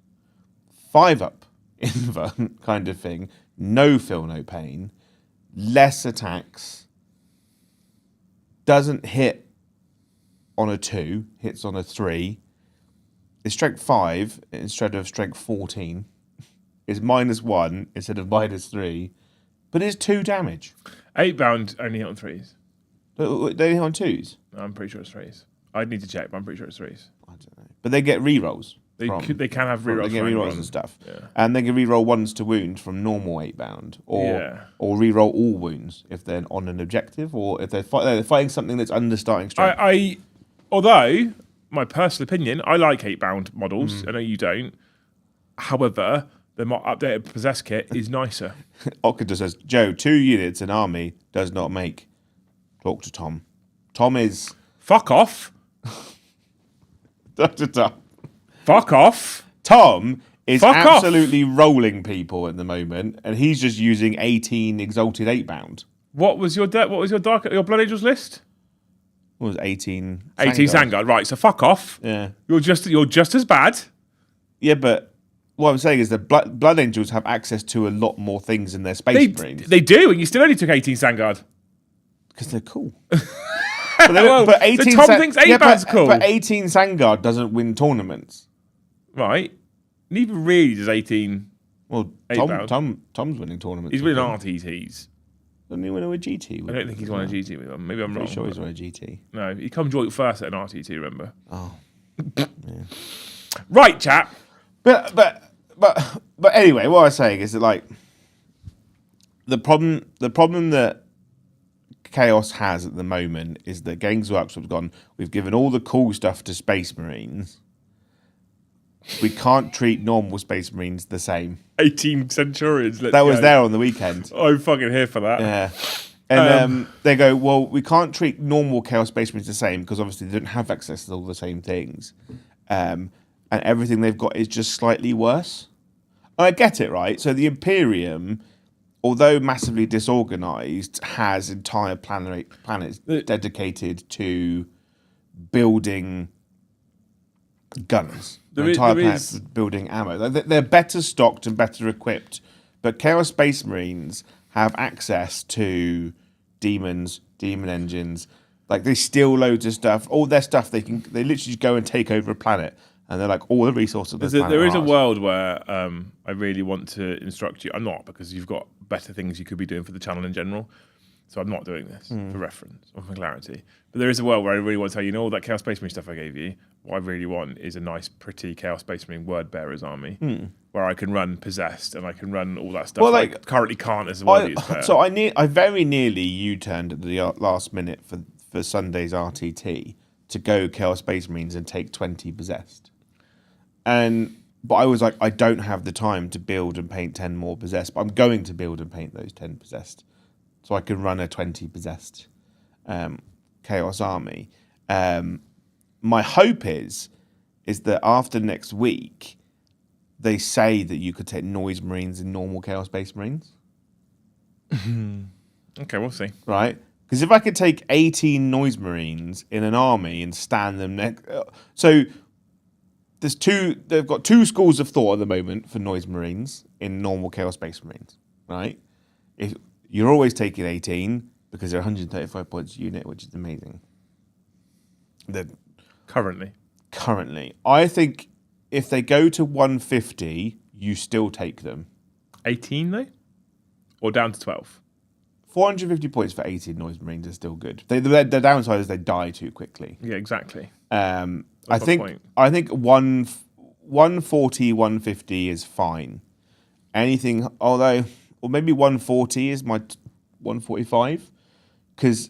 5-up invuln kind of thing, no feel no pain, less attacks, doesn't hit on a 2, hits on a 3, is strength 5 instead of strength 14, is -1 instead of -3, but is 2 damage. 8-bound only hit on 3s. They hit on 2s? I'm pretty sure it's 3s. I'd need to check, but I'm pretty sure it's 3s. I don't know. But they get rerolls. They can have rerolls. They get rerolls and stuff. Yeah. And they can reroll 1s to wound from normal 8-bound. Or reroll all wounds if they're on an objective, or if they're fighting something that's under starting strength. Although, my personal opinion, I like 8-bound models. I know you don't. However, the more updated Possess kit is nicer. Okada says, Joe, 2 units in army does not make. Talk to Tom. Tom is... Fuck off. Dr. Tom. Fuck off. Tom is absolutely rolling people at the moment, and he's just using 18 exalted 8-bound. What was your Blood Angels list? What was 18? 18 Sangard. Right, so fuck off. Yeah. You're just as bad. Yeah, but what I'm saying is that Blood Angels have access to a lot more things in their Space Marines. They do, and you still only took 18 Sangard. Because they're cool. but 18 Tom thinks 8-bound's cool. But 18 Sangard doesn't win tournaments. Right. Neither really does 18. Well, Tom's winning tournaments. He's winning RTTs. Doesn't he win a GT? I don't think he's won a GT with them. Maybe I'm wrong. I'm sure he's won a GT. No, he come joint first at an RTT, remember? Oh. Yeah. Right, chap. But anyway, what I was saying is that, like, the problem that Chaos has at the moment is that Games Workshop's gone, we've given all the cool stuff to Space Marines. We can't treat normal Space Marines the same. 18 Centurions. That was there on the weekend. I'm fucking here for that. Yeah. And they go, well, we can't treat normal Chaos Space Marines the same because obviously they don't have access to all the same things. And everything they've got is just slightly worse. I get it, right? So the Imperium, although massively disorganized, has entire planets dedicated to building guns. The entire planets building ammo. They're better stocked and better equipped. But Chaos Space Marines have access to demons, demon engines. Like they steal loads of stuff. All their stuff they literally just go and take over a planet, and they're like all the resources. There is a world where I really want to instruct you. I'm not, because you've got better things you could be doing for the channel in general. So I'm not doing this for reference or for clarity. But there is a world where I really want to tell you, all that Chaos Space Marine stuff I gave you, what I really want is a nice, pretty Chaos Space Marine Word Bearers army where I can run Possessed and I can run all that stuff. Well, I currently can't as a World player. So I very nearly U-turned at the last minute for Sunday's RTT to go Chaos Space Marines and take 20 Possessed. But I was like, I don't have the time to build and paint 10 more Possessed, but I'm going to build and paint those 10 Possessed. So I can run a 20 Possessed Chaos army. My hope is that after next week, they say that you could take Noise Marines and normal Chaos Space Marines. Okay, we'll see. Right? Because if I could take 18 Noise Marines in an army and stand them next... So they've got two schools of thought at the moment for Noise Marines in normal Chaos Space Marines, right? You're always taking 18 because they're 135 points a unit, which is amazing. Currently. I think if they go to 150, you still take them. 18 though? Or down to 12? 450 points for 18 Noise Marines is still good. The downside is they die too quickly. Yeah, exactly. I think 140, 150 is fine. Anything, or maybe 140 is my 145, because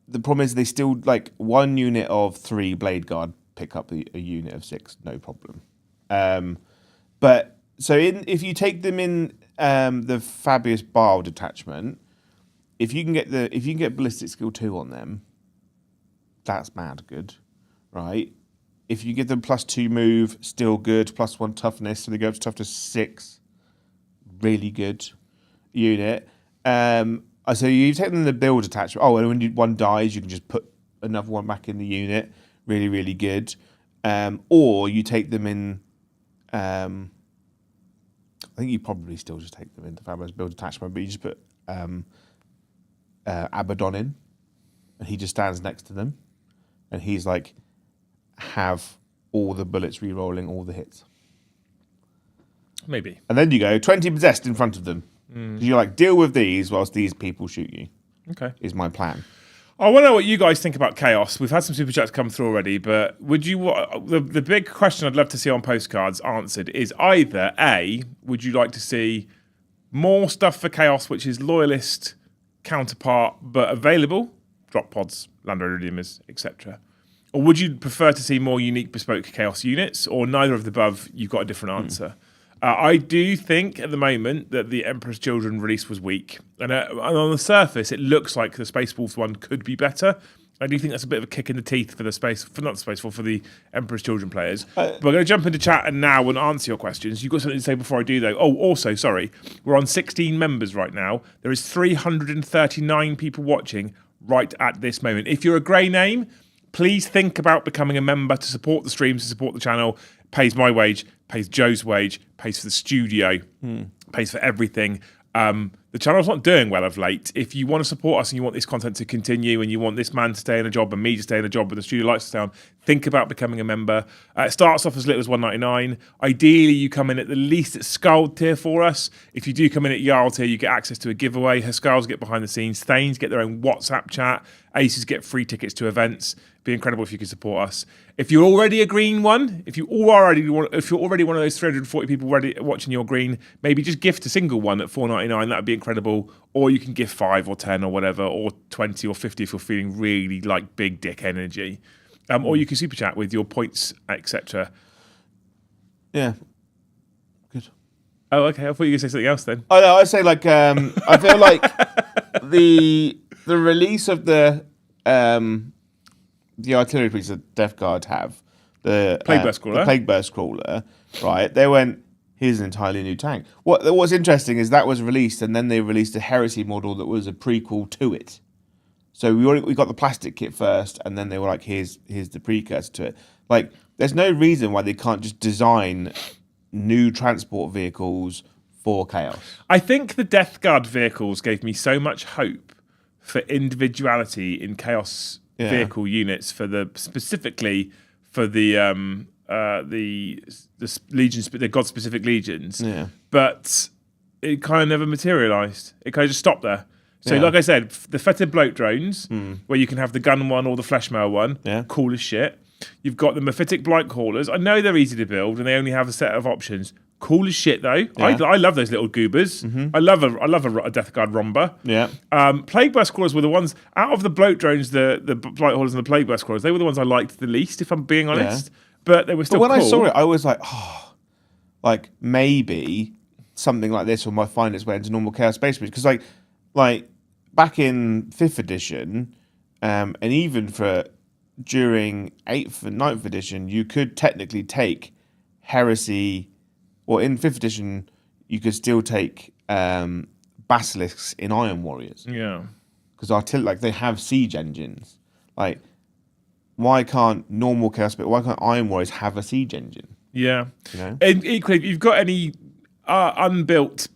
the problem is they still, like, one unit of 3 Blade Guard pick up a unit of 6, no problem. But so if you take them in the Fabius Bile detachment, if you can get Ballistic Skill 2 on them, that's mad good, right? If you give them +2 move, still good. +1 toughness, so they go up to toughness 6, really good unit. So you take them in the build attachment. Oh, and when one dies, you can just put another one back in the unit. Really, really good. Or you take them in. I think you probably still just take them into Fabulous build attachment, but you just put Abaddon in, and he just stands next to them, and he's like, have all the bullets re-rolling all the hits. Maybe. And then you go 20 Possessed in front of them. You're like, deal with these whilst these people shoot you. Okay. Is my plan. I want to know what you guys think about Chaos. We've had some super chats come through already, but would you? The big question I'd love to see on postcards answered is either A, would you like to see more stuff for Chaos, which is loyalist counterpart but available, drop pods, Land Iridiumers, etc., or would you prefer to see more unique bespoke Chaos units, or neither of the above? You've got a different answer. I do think at the moment that the Emperor's Children release was weak. And on the surface, it looks like the Space Wolves one could be better. I do think that's a bit of a kick in the teeth for for the Emperor's Children players. But we're going to jump into chat and now and answer your questions. You've got something to say before I do, though. Oh, also, sorry, we're on 16 members right now. There is 339 people watching right at this moment. If you're a grey name, please think about becoming a member to support the streams, to support the channel. Pays my wage, pays Joe's wage, pays for the studio, pays for everything. The channel's not doing well of late. If you want to support us and you want this content to continue and you want this man to stay in a job and me to stay in a job with the studio lights to stay on, think about becoming a member. It starts off as little as $1.99. Ideally, you come in at the least at Skald tier for us. If you do come in at Jarl tier, you get access to a giveaway. Skulls get behind the scenes. Thanes get their own WhatsApp chat. Aces get free tickets to events. Be incredible if you could support us. If you're already a green one, if you're already one of those 340 people watching your green, maybe just gift a single one at $4.99. That would be incredible. Or you can give 5 or 10 or whatever, or 20 or 50 if you're feeling really like big dick energy. Or you can super chat with your points, etc. Yeah. Good. Oh, okay. I thought you were going to say something else then. Oh no, I say like I feel like the release of the artillery piece that Death Guard have, the Plague Burst Crawler. The Plague Burst Crawler, right? They went, here's an entirely new tank. What's interesting is that was released, and then they released a Heresy model that was a prequel to it. So we got the plastic kit first, and then they were like, here's the precursor to it. Like, there's no reason why they can't just design new transport vehicles for Chaos. I think the Death Guard vehicles gave me so much hope for individuality in chaos vehicle units specifically for the legions, the god specific legions. Yeah. But it kind of never materialized. It kind of just stopped there. So, like I said, the fetid bloat drones, where you can have the gun one or the flesh mail one, cool as shit. You've got the mephitic blight callers. I know they're easy to build and they only have a set of options. Cool as shit though. Yeah. I love those little goobers. I love a Death Guard Romba. Yeah. Plague Burst Crawlers were the ones out of the bloat drones, the blight haulers and the Plague Burst Crawlers. They were the ones I liked the least, if I'm being honest. But they were still. But when cool. I saw it, I was like, like maybe something like this will find its way into normal Chaos Space Marines, because like back in 5th edition, and even during 8th and 9th edition, you could technically take Heresy, or in 5th edition, you could still take Basilisks in Iron Warriors. Yeah. Because they have siege engines. Like, why can't Iron Warriors have a siege engine? Yeah. You know? And equally, if you've got any unbuilt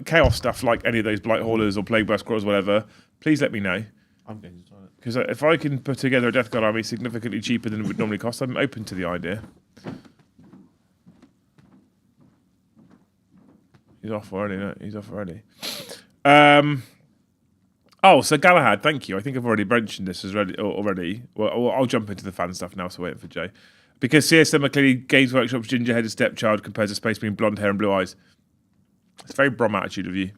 chaos stuff like any of those blight haulers or plague burst crawlers, whatever, please let me know. I'm going to try it. Because if I can put together a Death Guard army significantly cheaper than it would normally cost, I'm open to the idea. He's off already, no? He's off already. So Galahad, thank you. I think I've already mentioned this already. Well, I'll jump into the fan stuff now, so waiting for Jay. Because CSM are clearly Games Workshop's ginger-headed stepchild compared to Space Marine blonde hair and blue eyes. It's a very Brom attitude of you.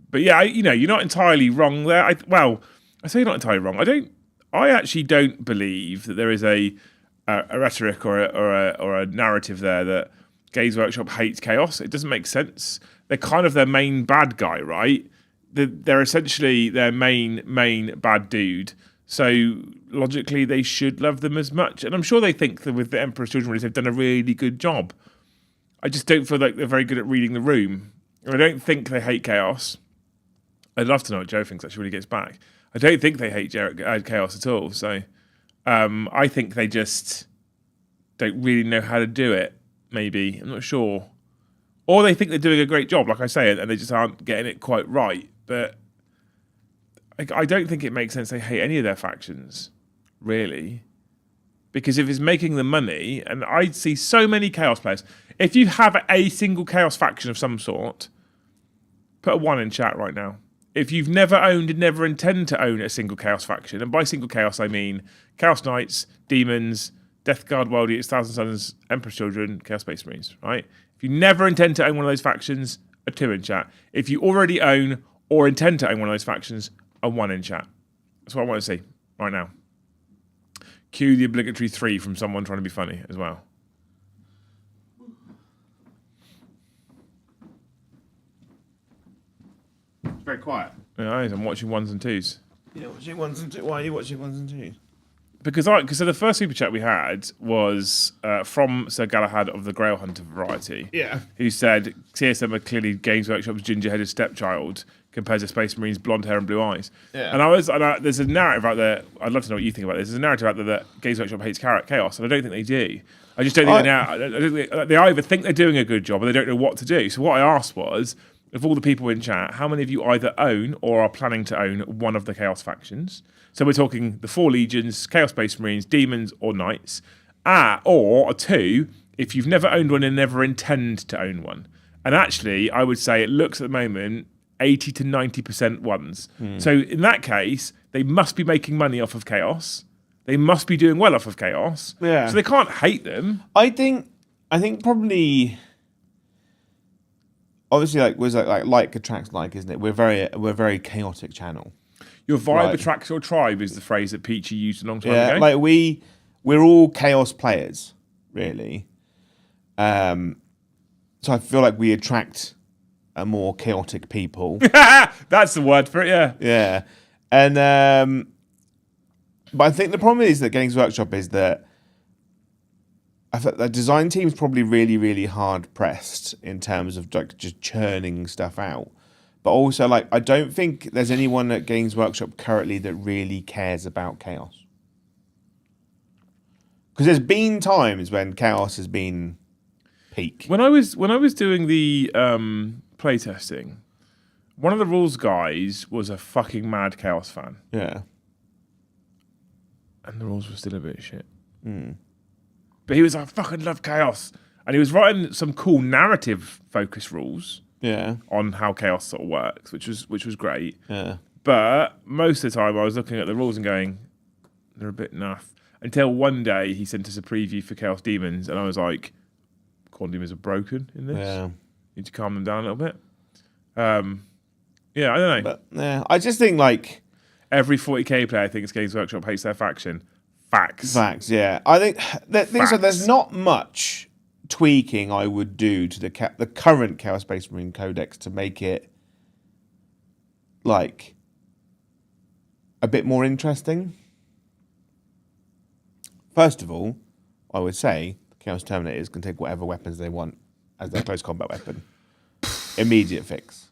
But yeah, you're not entirely wrong there. I say you're not entirely wrong. I actually don't believe that there is a rhetoric or a narrative there that Games Workshop hates chaos. It doesn't make sense. They're kind of their main bad guy, right? They're essentially their main bad dude. So logically, they should love them as much. And I'm sure they think that with the Emperor's Children, they've done a really good job. I just don't feel like they're very good at reading the room. I don't think they hate chaos. I'd love to know what Joe thinks actually when he gets back. I don't think they hate chaos at all. So I think they just don't really know how to do it, maybe. I'm not sure. Or they think they're doing a great job, like I say, and they just aren't getting it quite right. But I don't think it makes sense they hate any of their factions, really. Because if it's making them money, and I see so many Chaos players, if you have a single Chaos faction of some sort, put a 1 in chat right now. If you've never owned and never intend to own a single Chaos faction, and by single Chaos I mean Chaos Knights, Demons, Death Guard, Wild Eaters, Thousand Sons, Emperor's Children, Chaos Space Marines, right? If you never intend to own one of those factions, a 2 in chat. If you already own or intend to own one of those factions, a 1 in chat. That's what I want to see right now. Cue the obligatory 3 from someone trying to be funny as well. It's very quiet. Yeah, I'm watching 1s and 2s. Yeah, watching 1s and 2s. Why are you watching 1s and 2s? Because so the first super chat we had was from Sir Galahad of the Grail Hunter variety. Yeah. Who said CSM are clearly Games Workshop's ginger-headed stepchild compared to Space Marines' blonde hair and blue eyes. Yeah. And there's a narrative out there. I'd love to know what you think about this. There's a narrative out there that Games Workshop hates chaos, and I don't think they do. I just don't think they either think they're doing a good job or they don't know what to do. So what I asked was, of all the people in chat, how many of you either own or are planning to own one of the Chaos factions? So we're talking the 4 legions, Chaos Space Marines, Demons, or Knights. Or a 2, if you've never owned one and never intend to own one. And actually, I would say it looks at the moment 80 to 90% 1s. So in that case, they must be making money off of Chaos. They must be doing well off of Chaos. Yeah. So they can't hate them. I think probably, obviously, like attracts like, isn't it? We're a very chaotic channel. Your vibe attracts your tribe is the phrase that Peachy used a long time ago. Like we're all chaos players, really. So I feel like we attract a more chaotic people. That's the word for it, yeah. Yeah. And but I think the problem is that Games Workshop is that I thought the design team's probably really, really hard pressed in terms of just churning stuff out. But also, I don't think there's anyone at Games Workshop currently that really cares about chaos. Because there's been times when chaos has been peak. When I was doing the playtesting, One of the rules guys was a fucking mad Chaos fan. Yeah. And the rules were still a bit shit. But he was like, I fucking love Chaos. And he was writing some cool narrative-focused rules on how Chaos sort of works, which was great. Yeah. But most of the time I was looking at the rules and going, they're a bit naff. Until one day he sent us a preview for Chaos Demons, and I was like, Chaos Demons are broken in this. Yeah. Need to calm them down a little bit. Yeah, I don't know. But yeah, I just think like every 40k player thinks Games Workshop hates their faction. Facts. Yeah. I think there's not much tweaking I would do to the current Chaos Space Marine Codex to make it like a bit more interesting. First of all, I would say Chaos Terminators can take whatever weapons they want as their close combat weapon. Immediate fix.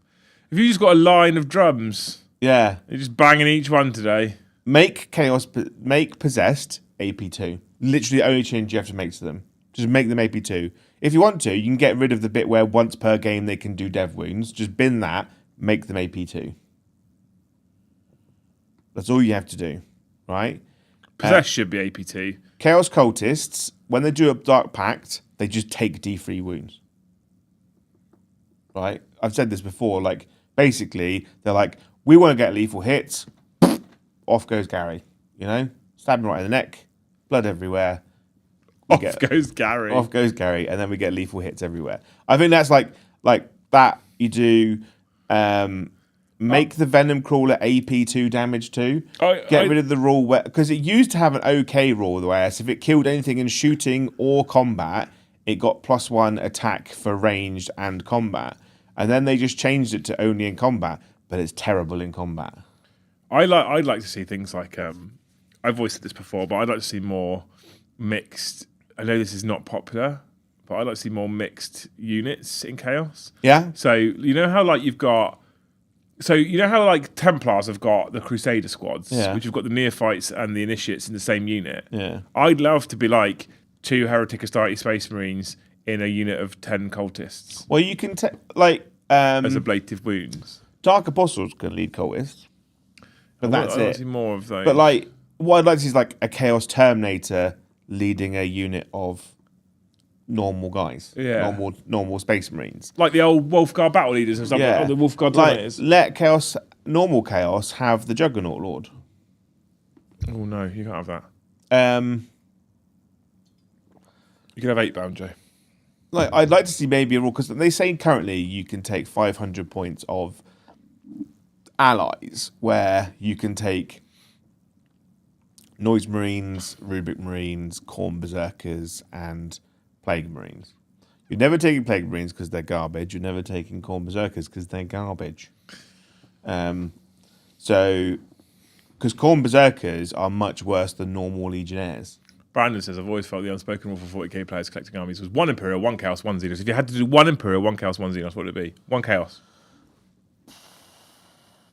If you just got a line of drums, yeah, you're just banging each one today. Make Possessed AP2. Literally the only change you have to make to them. Just make them AP2. If you want to, you can get rid of the bit where once per game they can do dev wounds. Just bin that, make them AP2. That's all you have to do, right? Possessed should be AP2. Chaos Cultists, when they do a Dark Pact, they just take D3 wounds. Right? I've said this before, like, basically, they're like, we want to get lethal hits, off goes Gary, you know? Stab him right in the neck, blood everywhere. Off goes Gary, and then we get lethal hits everywhere. I think that's like that you do, make the Venom Crawler AP2 damage too. Get rid of the rule where, because it used to have an okay rule where if it killed anything in shooting or combat, it got +1 attack for ranged and combat. And then they just changed it to only in combat, but it's terrible in combat. I'd like to see things like I've voiced said this before, but I'd like to see more mixed. I know this is not popular, but I'd like to see more mixed units in Chaos. Yeah. So you know how like you've got. So you know how like Templars have got the Crusader squads, which have got the Neophytes and the Initiates in the same unit. Yeah. I'd love to be like 2 Heretic Astarte Space Marines in a unit of 10 cultists. Well, you can take as ablative wounds. Dark Apostles can lead cultists, but that's I'd it. see more of those. But like, what I'd like to see is like a Chaos Terminator leading a unit of normal guys, normal Space Marines, like the old Wolfguard battle leaders and stuff. Yeah. Like the Wolfguard like, let normal Chaos have the Juggernaut Lord. Oh no, you can't have that. You can have 8 bound, Joe. Like, I'd like to see maybe a rule, because they say currently you can take 500 points of allies, where you can take Noise Marines, Rubric Marines, Khorne Berserkers, and Plague Marines. You're never taking Plague Marines because they're garbage. You're never taking Khorne Berserkers because they're garbage. So, because Khorne Berserkers are much worse than normal Legionnaires. Brandon says, I've always felt the unspoken rule for 40k players collecting armies was 1 Imperial, 1 Chaos, 1 Xenos. If you had to do 1 Imperial, 1 Chaos, 1 Xenos, what would it be? 1 Chaos.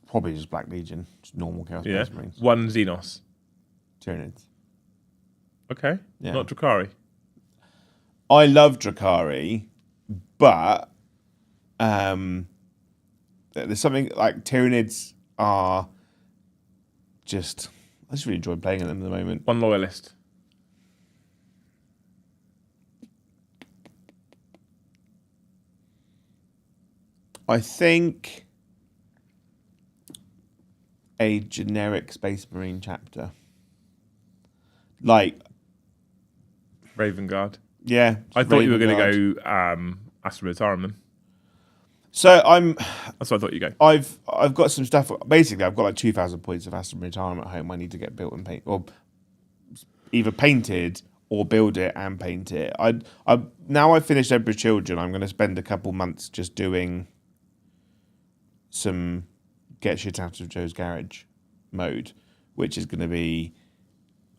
Probably just Black Legion, just normal Chaos Space Marines. 1 Xenos. Tyranids. Okay. Yeah. Not Drakari. I love Drakari, but there's something like Tyranids are just... I just really enjoy playing them at the moment. 1 Loyalist. I think a generic Space Marine chapter. Like... Raven Guard. Yeah. I thought you were going to go Astra Militarum then. So that's what I thought you go. I've got some stuff. Basically, I've got like 2,000 points of Astra Militarum at home. I need to get built and paint, or either painted or build it and paint it. Now I've finished Emperor's Children. I'm going to spend a couple months just doing some get shit out of Joe's garage mode, which is going to be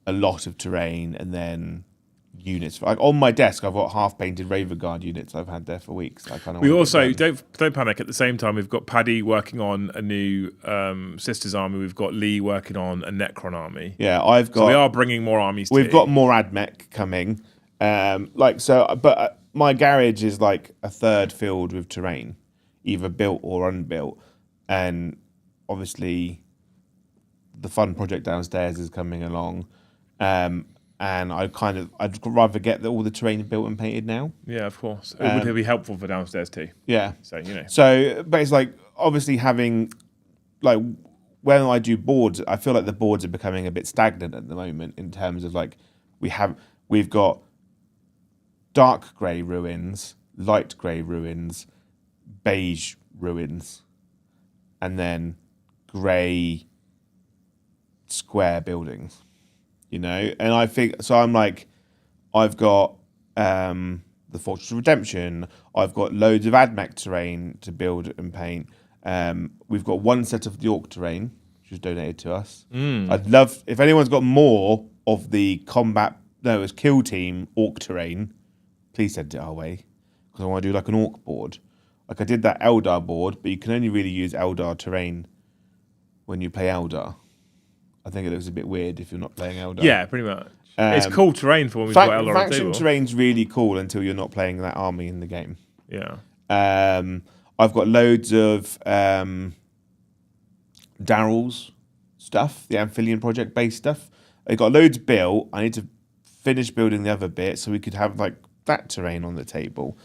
a lot of terrain and then units. Like on my desk, I've got half painted Raven Guard units I've had there for weeks. We also don't panic. At the same time, we've got Paddy working on a new Sisters army. We've got Lee working on a Necron army. Yeah, so we are bringing more armies. We've got more AdMech coming. But my garage is like a third filled with terrain, either built or unbuilt. and obviously the fun project downstairs is coming along. And I'd rather get all the terrain built and painted now. Yeah, of course. It would be helpful for downstairs too. Yeah. So, you know. So, but it's like, obviously having, like, when I do boards, I feel like the boards are becoming a bit stagnant at the moment in terms of, like, we've got dark grey ruins, light grey ruins, beige ruins, and then grey square buildings, you know? And I think, so I'm like, I've got the Fortress of Redemption, I've got loads of AdMech terrain to build and paint. We've got one set of the Orc terrain, which was donated to us. I'd love, if anyone's got more of the kill team Orc terrain, please send it our way, because I want to do like an Orc board. Like I did that Eldar board, but you can only really use Eldar terrain when you play Eldar. I think it looks a bit weird if you're not playing Eldar. Yeah, pretty much. It's cool terrain for when we've got Eldar on the faction table. terrain's really cool until you're not playing that army in the game. Yeah. I've got loads of Daryl's stuff, the Amphibian Project based stuff. I got loads built. I need to finish building the other bit so we could have like that terrain on the table.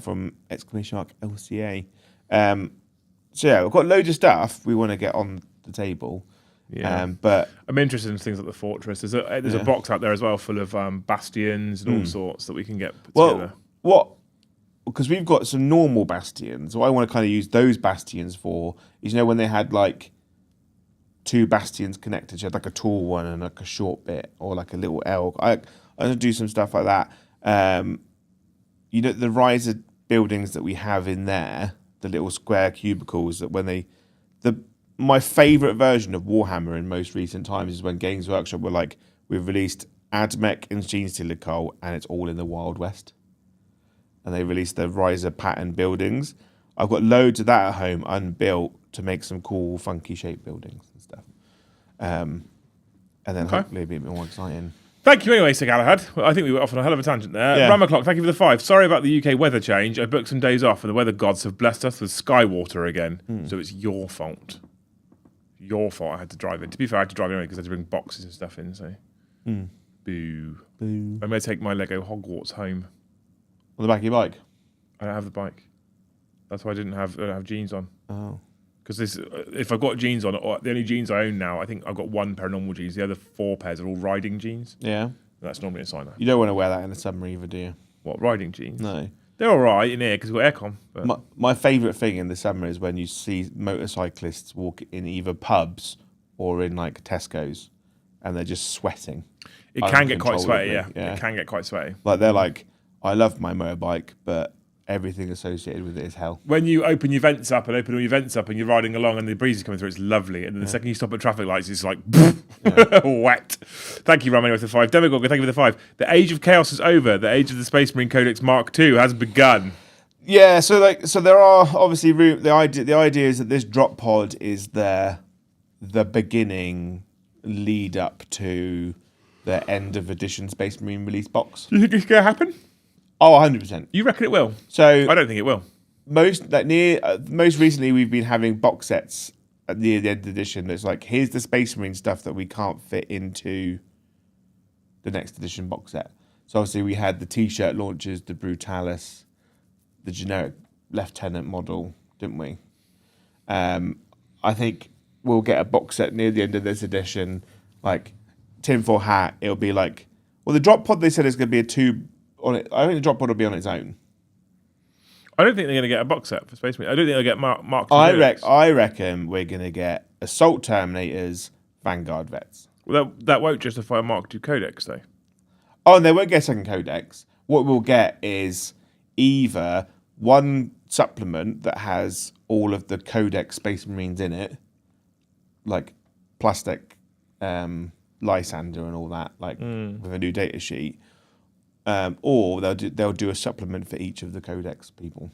From exclamation mark LCA. So yeah, we've got loads of stuff we want to get on the table. Yeah. But I'm interested in things like the Fortress. There's a box out there as well full of bastions and all sorts that we can get put together. Because we've got some normal bastions. What I want to kind of use those bastions for is, you know, when they had like two bastions connected, you had like a tall one and like a short bit, or like a little L. I want to do some stuff like that. You know, the riser buildings that we have in there, the little square cubicles that my favourite version of Warhammer in most recent times is when Games Workshop were like, we've released AdMech and Genestealer Coal and it's all in the Wild West. And they released the riser pattern buildings. I've got loads of that at home unbuilt to make some cool, funky shaped buildings and stuff. And then hopefully a bit more exciting. Thank you anyway, Sir Galahad. Well, I think we were off on a hell of a tangent there. Yeah. Ram o'clock, thank you for the 5. Sorry about the UK weather change. I booked some days off and the weather gods have blessed us with Skywater again. So it's your fault. Your fault I had to drive in. To be fair, I had to drive in anyway because I had to bring boxes and stuff in. So, boo. I'm going to take my Lego Hogwarts home. On the back of your bike? I don't have the bike. That's why I don't have jeans on. Oh. Because if I've got jeans on, or the only jeans I own now, I think I've got one pair of normal jeans. The other 4 pairs are all riding jeans. Yeah. That's normally a sign. You don't want to wear that in the summer either, do you? What, riding jeans? No. They're all right in here because we've got aircon. But My favourite thing in the summer is when you see motorcyclists walk in either pubs or in like Tesco's and they're just sweating. It can get quite sweaty, yeah. It can get quite sweaty. Like they're like, I love my motorbike, but everything associated with it is hell. When you open your vents up and you're riding along and the breeze is coming through, it's lovely. And then the second you stop at traffic lights, it's like wet. Thank you, Ramon, with the 5. Demogorgon, thank you for the 5. The age of chaos is over. The age of the Space Marine Codex Mark II has begun. Yeah, so there are obviously the idea is that this drop pod is the beginning lead up to the end of edition Space Marine release box. Do you think it's going to happen? Oh, 100%. You reckon it will? So I don't think it will. Most recently, we've been having box sets near the end of the edition. That's like, here's the Space Marine stuff that we can't fit into the next edition box set. So obviously, we had the T-shirt launchers, the Brutalis, the generic Lieutenant model, didn't we? I think we'll get a box set near the end of this edition, like tinfoil hat. It'll be like, well, the drop pod they said is going to be a 2 on it. I think the drop pod will be on its own. I don't think they're going to get a box set for Space Marine. I don't think they'll get Mark II. I reckon we're going to get Assault Terminators, Vanguard Vets. Well, that won't justify a Mark II Codex, though. Oh, and they won't get a second Codex. What we'll get is either one supplement that has all of the Codex Space Marines in it, like plastic Lysander and all that, like with a new data sheet, or they'll do a supplement for each of the Codex people.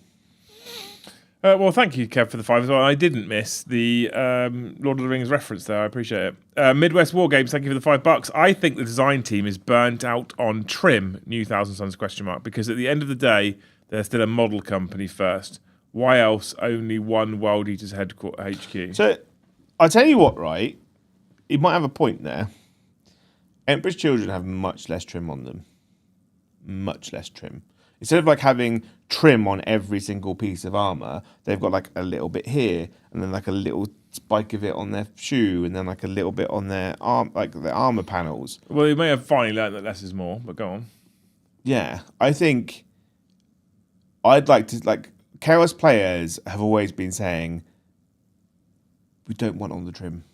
Well, thank you, Kev, for the 5 as well. I didn't miss the Lord of the Rings reference there. I appreciate it. Midwest War Games, thank you for the $5. I think the design team is burnt out on trim, New Thousand Suns ? Because at the end of the day, they're still a model company first. Why else only one Wild Eaters HQ? So, I tell you what, right? You might have a point there. Emperor's Children have much less trim on them. Much less trim. Instead of like having trim on every single piece of armor, they've got like a little bit here, and then like a little spike of it on their shoe, and then like a little bit on their arm, like the armor panels. Well, you may have finally learned that less is more, but go on. Yeah, I think I'd like to like Chaos players have always been saying we don't want on the trim.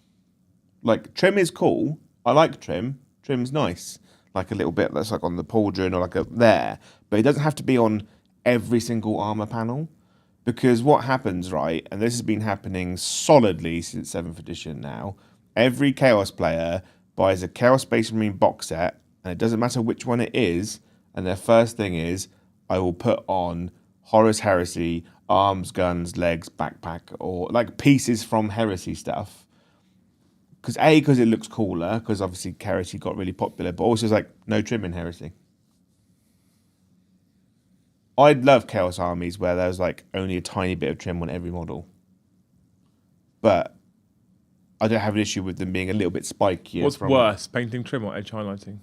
Like trim is cool. I like trim. Trim's nice. Like a little bit that's like on the pauldron or like a there, but it doesn't have to be on every single armor panel, because what happens, right, and this has been happening solidly since 7th edition now, every Chaos player buys a Chaos Space Marine box set, and it doesn't matter which one it is, and their first thing is, I will put on Horus Heresy, arms, guns, legs, backpack, or like pieces from Heresy stuff. Because it looks cooler, because obviously Heresy got really popular, but also it's like no trim in Heresy. I'd love Chaos armies where there's like only a tiny bit of trim on every model. But I don't have an issue with them being a little bit spikier. What's worse, painting trim or edge highlighting?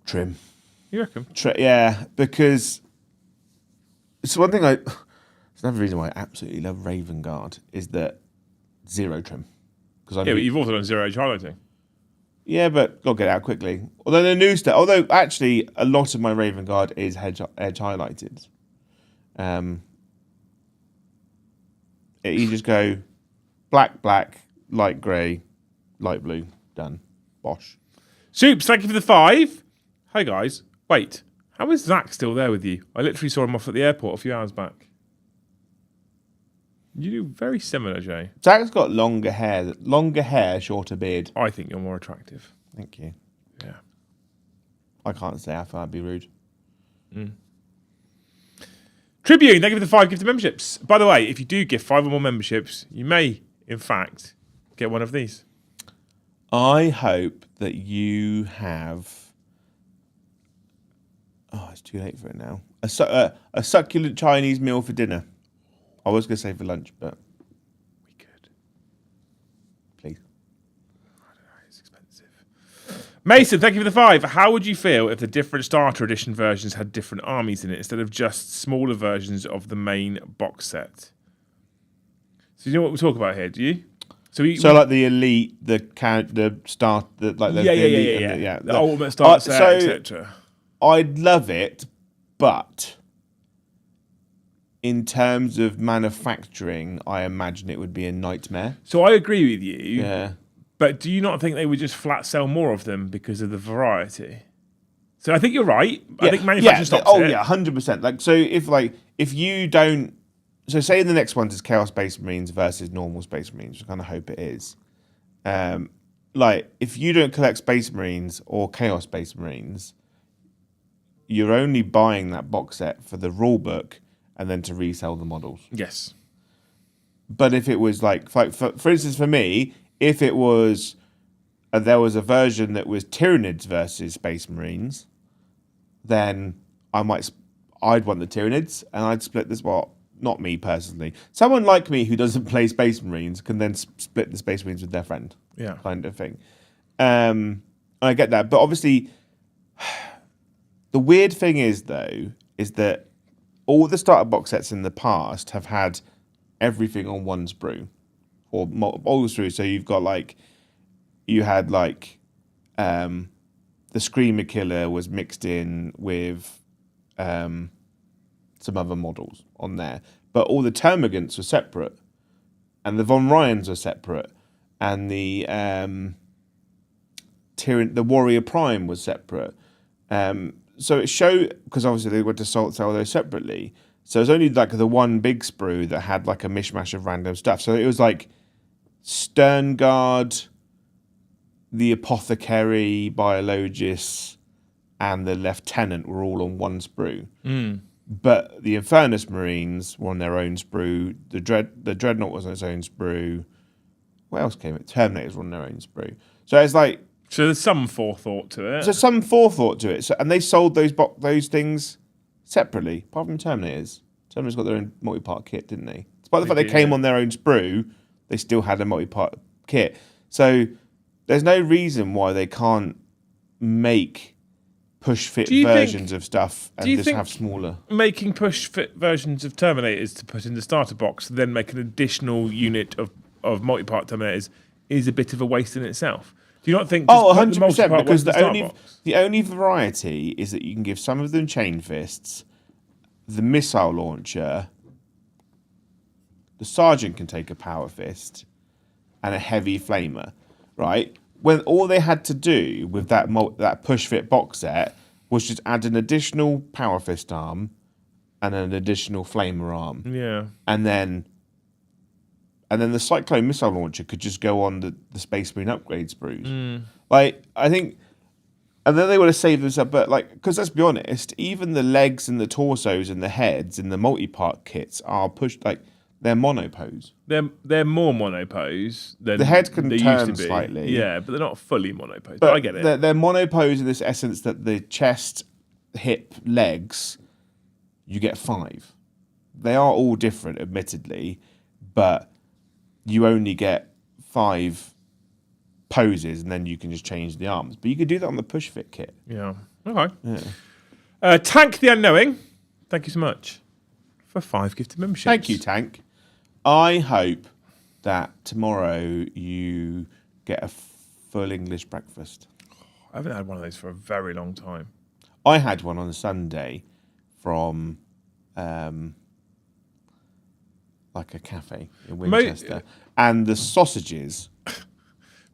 Trim. You reckon? Yeah, because it's one thing it's another reason why I absolutely love Raven Guard is that zero trim. But you've also done zero edge highlighting. Yeah, but gotta get it out quickly. Although the new stuff, actually a lot of my Raven Guard is edge highlighted. You just go black, light grey, light blue, done. Bosh. Soups, thank you for the 5. Hey guys, wait, how is Zach still there with you? I literally saw him off at the airport a few hours back. You do very similar, Jay. Zach's got longer hair, shorter beard. I think you're more attractive. Thank you. Yeah. I can't say I thought I'd be rude. Tribune, thank you for the 5 gifted memberships. By the way, if you do gift 5 or more memberships, you may, in fact, get one of these. I hope that you have... Oh, it's too late for it now. A succulent Chinese meal for dinner. I was going to say for lunch, but... We could. Please. I don't know, it's expensive. Mason, thank you for the 5. How would you feel if the different starter edition versions had different armies in it instead of just smaller versions of the main box set? So you know what we're talking about here, do you? So like the elite, the start, the elite, yeah. The ultimate starter set, etc. I'd love it, but in terms of manufacturing, I imagine it would be a nightmare. So I agree with you. Yeah. But do you not think they would just flat sell more of them because of the variety? So I think you're right. I think manufacturing stops it. Oh yeah, 100%. Like so, if you don't, so say the next one's is Chaos Space Marines versus normal Space Marines, which I kind of hope it is. Like if you don't collect Space Marines or Chaos Space Marines, you're only buying that box set for the rule book and then to resell the models. Yes. But if it was like for instance, for me, if it was there was a version that was Tyranids versus Space Marines, then I'd want the Tyranids and I'd split this. Well, not me personally. Someone like me who doesn't play Space Marines can then split the Space Marines with their friend. Yeah. Kind of thing. I get that, but obviously, the weird thing is that all the starter box sets in the past have had everything on one sprue or all sprue. So you've got the Screamer Killer was mixed in with some other models on there, but all the Termagants were separate, and the Von Ryans were separate, and the Warrior Prime was separate. So it showed, because obviously they went to sell those separately. So it was only like the one big sprue that had like a mishmash of random stuff. So it was like Sternguard, the Apothecary, Biologist, and the Lieutenant were all on one sprue. But the Infernus Marines were on their own sprue. The Dreadnought was on its own sprue. What else came? Terminators were on their own sprue. So it's like... So there's some forethought to it. And they sold those things separately, apart from Terminators. Someone's got their own multi-part kit, didn't they? Despite the fact They they do, came yeah. on their own sprue, they still had a multi-part kit. So there's no reason why they can't make push-fit Do you versions think- of stuff and do you just think- have smaller. Making push-fit versions of Terminators to put in the starter box, then make an additional unit of multi-part Terminators is a bit of a waste in itself. Do you not think? Oh, just put the 100%, multi-part because ones in starter box? the only variety is that you can give some of them chain fists, the missile launcher, the sergeant can take a power fist, and a heavy flamer, right? When all they had to do with that push fit box set was just add an additional power fist arm and an additional flamer arm, Yeah. and then the Cyclone missile launcher could just go on the Space Marine upgrade sprues. Like, I think, and then they would have saved this up, but like, because let's be honest, even the legs and the torsos and the heads and the multi-part kits are pushed, like, they're monopose. They're more monopose than The head can they turn used to be. slightly. Yeah, but they're not fully monopose. But I get it. They're monopose in this essence that the chest, hip, legs, you get 5. They are all different, admittedly, but you only get 5 poses, and then you can just change the arms. But you could do that on the push fit kit. Yeah. Okay. Tank the Unknowing, thank you so much for 5 gifted memberships. Thank you, Tank. I hope that tomorrow you get a full English breakfast. I haven't had one of those for a very long time. I had one on a Sunday from like a cafe in Winchester, and the sausages,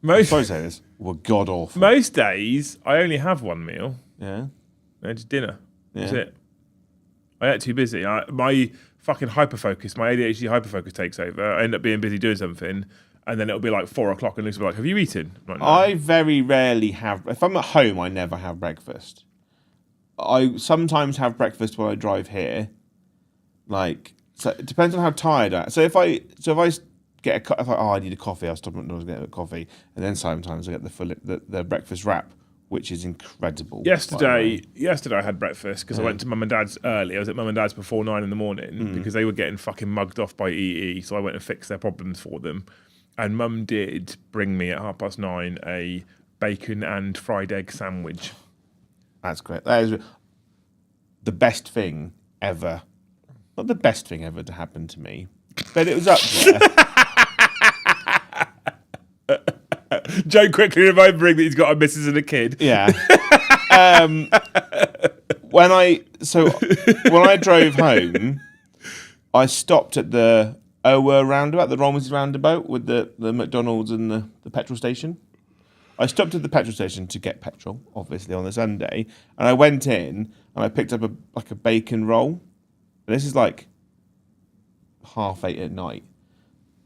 sorry to say this, were god awful. Most days, I only have one meal. Yeah, It's dinner. That's Yeah. it. I get too busy. My fucking hyperfocus, my ADHD hyperfocus takes over. I end up being busy doing something, and then it'll be like 4 o'clock, and Luke's will be like, "Have you eaten?" I'm like, "No." I very rarely have. If I'm at home, I never have breakfast. I sometimes have breakfast when I drive here. Like, so it depends on how tired I am. So if I get I need a coffee, I'll stop at McDonald's and get a coffee, and then sometimes I get the breakfast wrap, which is incredible. by the way. Yesterday I had breakfast because I went to mum and dad's early. I was at mum and dad's before 9 in the morning because they were getting fucking mugged off by EE. So I went and fixed their problems for them. And mum did bring me at 9:30 a bacon and fried egg sandwich. That's great. That is the best thing ever. Not the best thing ever to happen to me, but it was up there. Joe quickly remembering that he's got a missus and a kid. Yeah. When I drove home, I stopped at the Ower roundabout, the Romsey roundabout with the McDonald's and the petrol station. I stopped at the petrol station to get petrol, obviously, on the Sunday, and I went in and I picked up a bacon roll. And this is like 8:30 at night.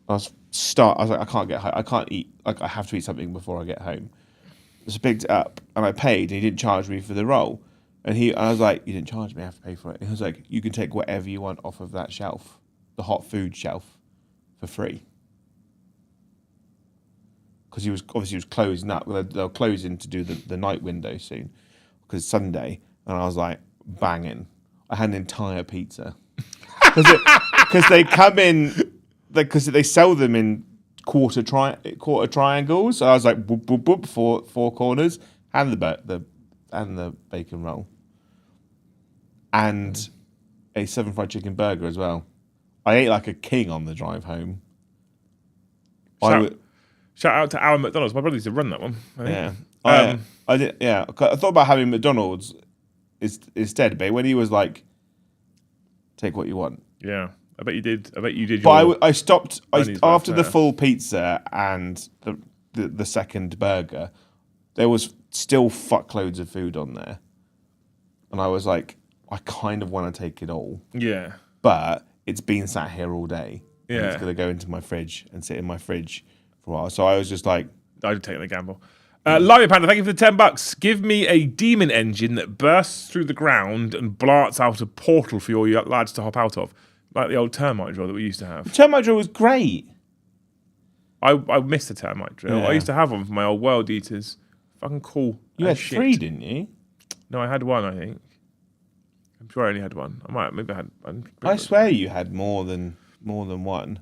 I was like, I can't get home. I can't eat. Like, I have to eat something before I get home. So I picked it up and I paid, and he didn't charge me for the roll. And I was like, "You didn't charge me. I have to pay for it." And he was like, "You can take whatever you want off of that shelf, the hot food shelf, for free." Because he was closing up. They're closing to do the night window soon, because it's Sunday. And I was like, banging. I had an entire pizza because they come in, because they sell them in quarter triangles. So I was like, boop, boop, boop, four corners, and the bacon roll, and a 7 fried chicken burger as well. I ate like a king on the drive home. Shout out to Alan McDonald's. My brother used to run that one. I think. Yeah, I did. Yeah, I thought about having McDonald's instead, but when he was like, "Take what you want." Yeah, I bet you did. But I stopped Money's after well the fair. full pizza and the second burger. There was still fuckloads of food on there, and I was like, I kind of want to take it all, Yeah. but it's been sat here all day. And Yeah. it's gonna go into my fridge and sit in my fridge for a while. So I was just like, I'd take the gamble. Live Panda, thank you for the $10. Give me a demon engine that bursts through the ground and blarts out a portal for your lads to hop out of, like the old termite drill that we used to have. termite drill was great. I missed the termite drill. Yeah. I used to have one for my old world eaters. Fucking cool. You as had shit. 3, didn't you? No, I had one, I think. I'm sure I only had one. Maybe I had. I swear you had more than one.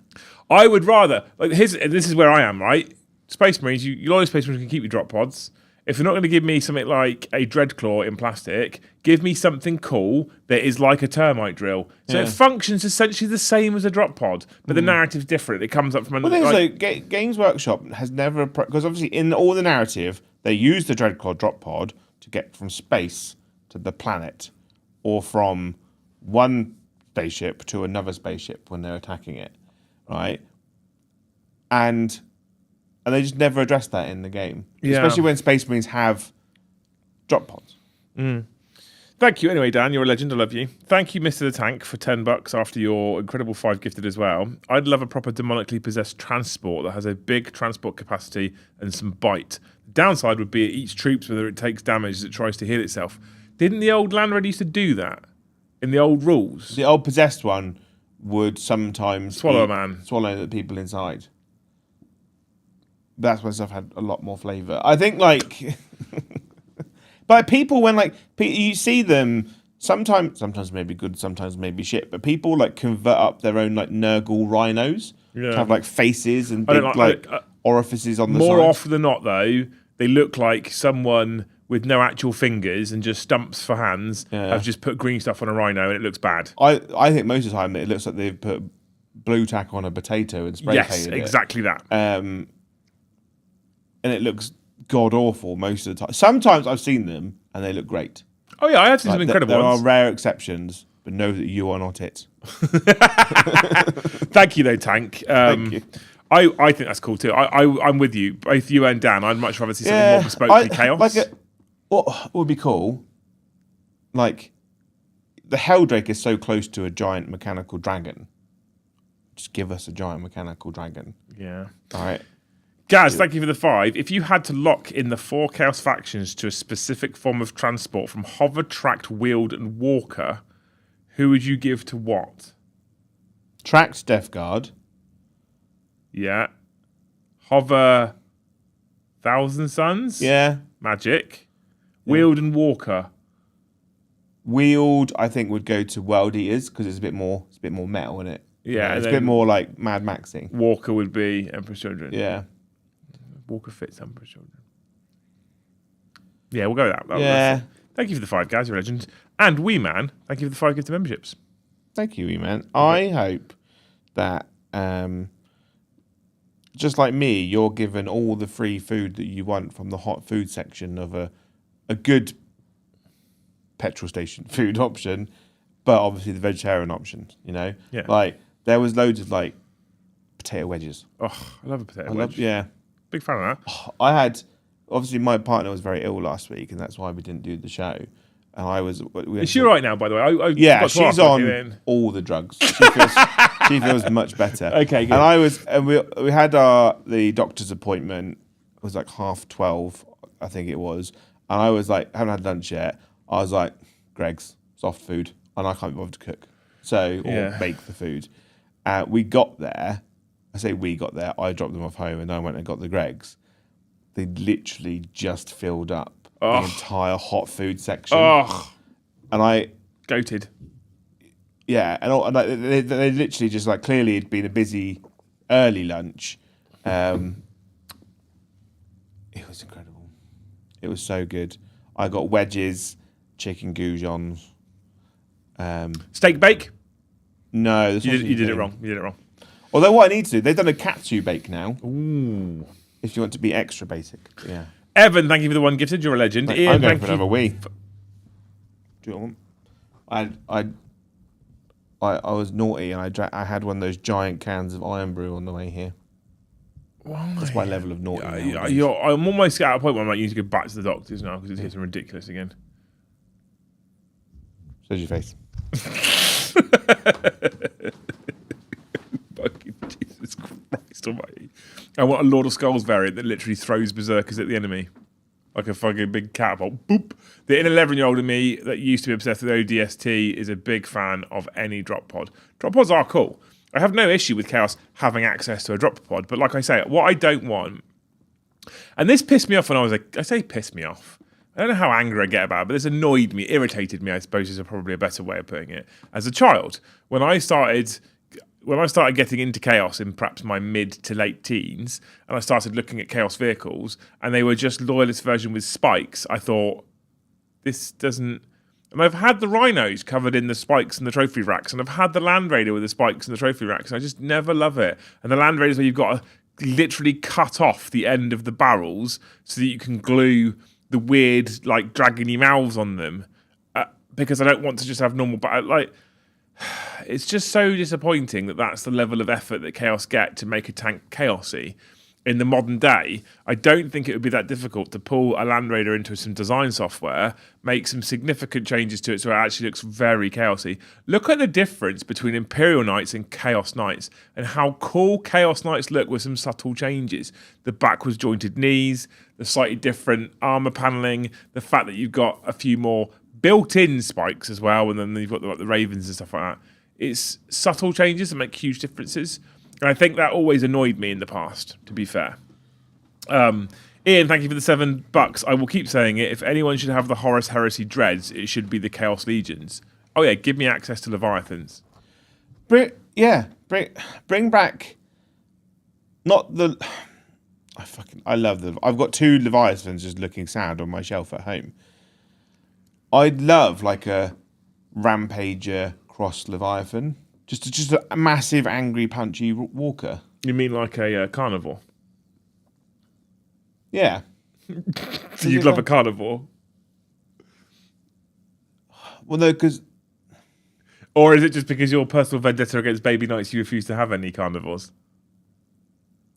I would rather this is where I am, right? Space Marines, you lot of Space Marines can keep your drop pods. If you're not going to give me something like a Dreadclaw in plastic, give me something cool that is like a termite drill. So it functions essentially the same as a drop pod, but the narrative's different. It comes up from Games Workshop has never, because obviously in all the narrative they use the Dreadclaw drop pod to get from space to the planet, or from one spaceship to another spaceship when they're attacking it, right? And they just never address that in the game, especially when Space Marines have drop pods. Thank you anyway, Dan. You're a legend. I love you. Thank you, Mr. the Tank, for $10 after your incredible 5 gifted as well. I'd love a proper demonically possessed transport that has a big transport capacity and some bite. The downside would be it eats troops whether it takes damage as it tries to heal itself. Didn't the old Land Red used to do that in the old rules? The old possessed one would sometimes swallow a man, swallow the people inside. That's when stuff had a lot more flavour. I think, like, but people, when you see them, sometimes maybe good, sometimes maybe shit. But people convert up their own Nurgle rhinos to have faces and big orifices on the side. More often than not, though, they look like someone with no actual fingers and just stumps for hands have just put green stuff on a rhino and it looks bad. I think most of the time it looks like they've put blue tack on a potato and spray painted it. Yes, exactly that. And it looks god awful most of the time. Sometimes I've seen them and they look great. Oh yeah, I have seen some incredible ones. There are rare exceptions, but know that you are not it. Thank you though, Tank. Thank you. I think that's cool too. I'm with you. Both you and Dan. I'd much rather see something more bespoke to Chaos. What would be cool? The Helldrake is so close to a giant mechanical dragon. Just give us a giant mechanical dragon. Yeah. All right. Gaz, thank you for the 5. If you had to lock in the 4 Chaos factions to a specific form of transport from hover, tracked, wheeled, and walker, who would you give to what? Tracked Death Guard. Yeah. Hover, Thousand Suns. Yeah. Magic. Wheeled and walker. Wheeled, I think, would go to World Eaters because it's a bit more metal in it. Yeah, it's a bit more like Mad Maxing. Walker would be Emperor's Children. Yeah. Walker fits Emperor's Children. Yeah, we'll go with that. Yeah. Thank you for the 5, guys. You're a legend. And Wee Man, thank you for the 5 gifted memberships. Thank you, Wee Man. I hope that, just like me, you're given all the free food that you want from the hot food section of a good petrol station food option, but obviously the vegetarian option, Yeah. There was loads of potato wedges. Oh, I love a potato wedge. Yeah. Big fan of that. I had, obviously my partner was very ill last week and that's why we didn't do the show. And I was... Is she all right now, by the way? Yeah, she's on all the drugs. She feels much better. Okay, good. And we had the doctor's appointment. It was 12:30, I think it was. And I was haven't had lunch yet. I was like, Greg's soft food, and I can't be bothered to cook, or make the food. We got there. I say we got there. I dropped them off home, and I went and got the Greg's. They literally just filled up the entire hot food section. Oh, and I goated. Yeah, and they literally just clearly it'd been a busy early lunch. It was incredible. It was so good. I got wedges, chicken goujons. Steak bake? No. You did it wrong. You did it wrong. Although what I need to do, they've done a katsu bake now. Ooh. If you want to be extra basic. Yeah. Evan, thank you for the 1 gifted. You're a legend. Ian, I'm going for another wee. Do you want one? I was naughty and I had one of those giant cans of Iron Brew on the way here. Why? That's my level of naughty. I'm almost at a point where I might need to go back to the doctors now because it's getting ridiculous again. Shows your face. Fucking Jesus Christ almighty. I want a Lord of Skulls variant that literally throws berserkers at the enemy. Like a fucking big catapult. Boop. The 11-year-old in me that used to be obsessed with ODST is a big fan of any drop pod. Drop pods are cool. I have no issue with Chaos having access to a drop pod, but like I say, what I don't want, and this pissed me off when I say pissed me off, I don't know how angry I get about it, but this annoyed me, irritated me, I suppose is probably a better way of putting it. As a child, when I started getting into Chaos in perhaps my mid to late teens, and I started looking at Chaos vehicles, and they were just Loyalist version with spikes, I thought, this doesn't... And I've had the Rhinos covered in the spikes and the trophy racks, and I've had the Land Raider with the spikes and the trophy racks, and I just never love it. And the Land Raiders where you've got to literally cut off the end of the barrels so that you can glue the weird, like, dragony mouths on them, because I don't want to just have normal... It's just so disappointing that that's the level of effort that Chaos get to make a tank chaosy. In the modern day, I don't think it would be that difficult to pull a Land Raider into some design software, make some significant changes to it so it actually looks very chaosy. Look at the difference between Imperial Knights and Chaos Knights and how cool Chaos Knights look with some subtle changes. The backwards jointed knees, the slightly different armor paneling, the fact that you've got a few more built-in spikes as well, and then you've got the ravens and stuff like that. It's subtle changes that make huge differences. And I think that always annoyed me in the past, to be fair. Ian, thank you for the $7. I will keep saying it. If anyone should have the Horus Heresy dreads, it should be the Chaos Legions. Oh yeah, give me access to Leviathans. Bring back... Not the... I love them. I've got 2 Leviathans just looking sad on my shelf at home. I'd love like a Rampager cross Leviathan. Just a massive, angry, punchy walker. You mean like a carnivore? Yeah. So you'd love a carnivore? Well, no, because... Or is it just because your personal vendetta against baby knights you refuse to have any carnivores?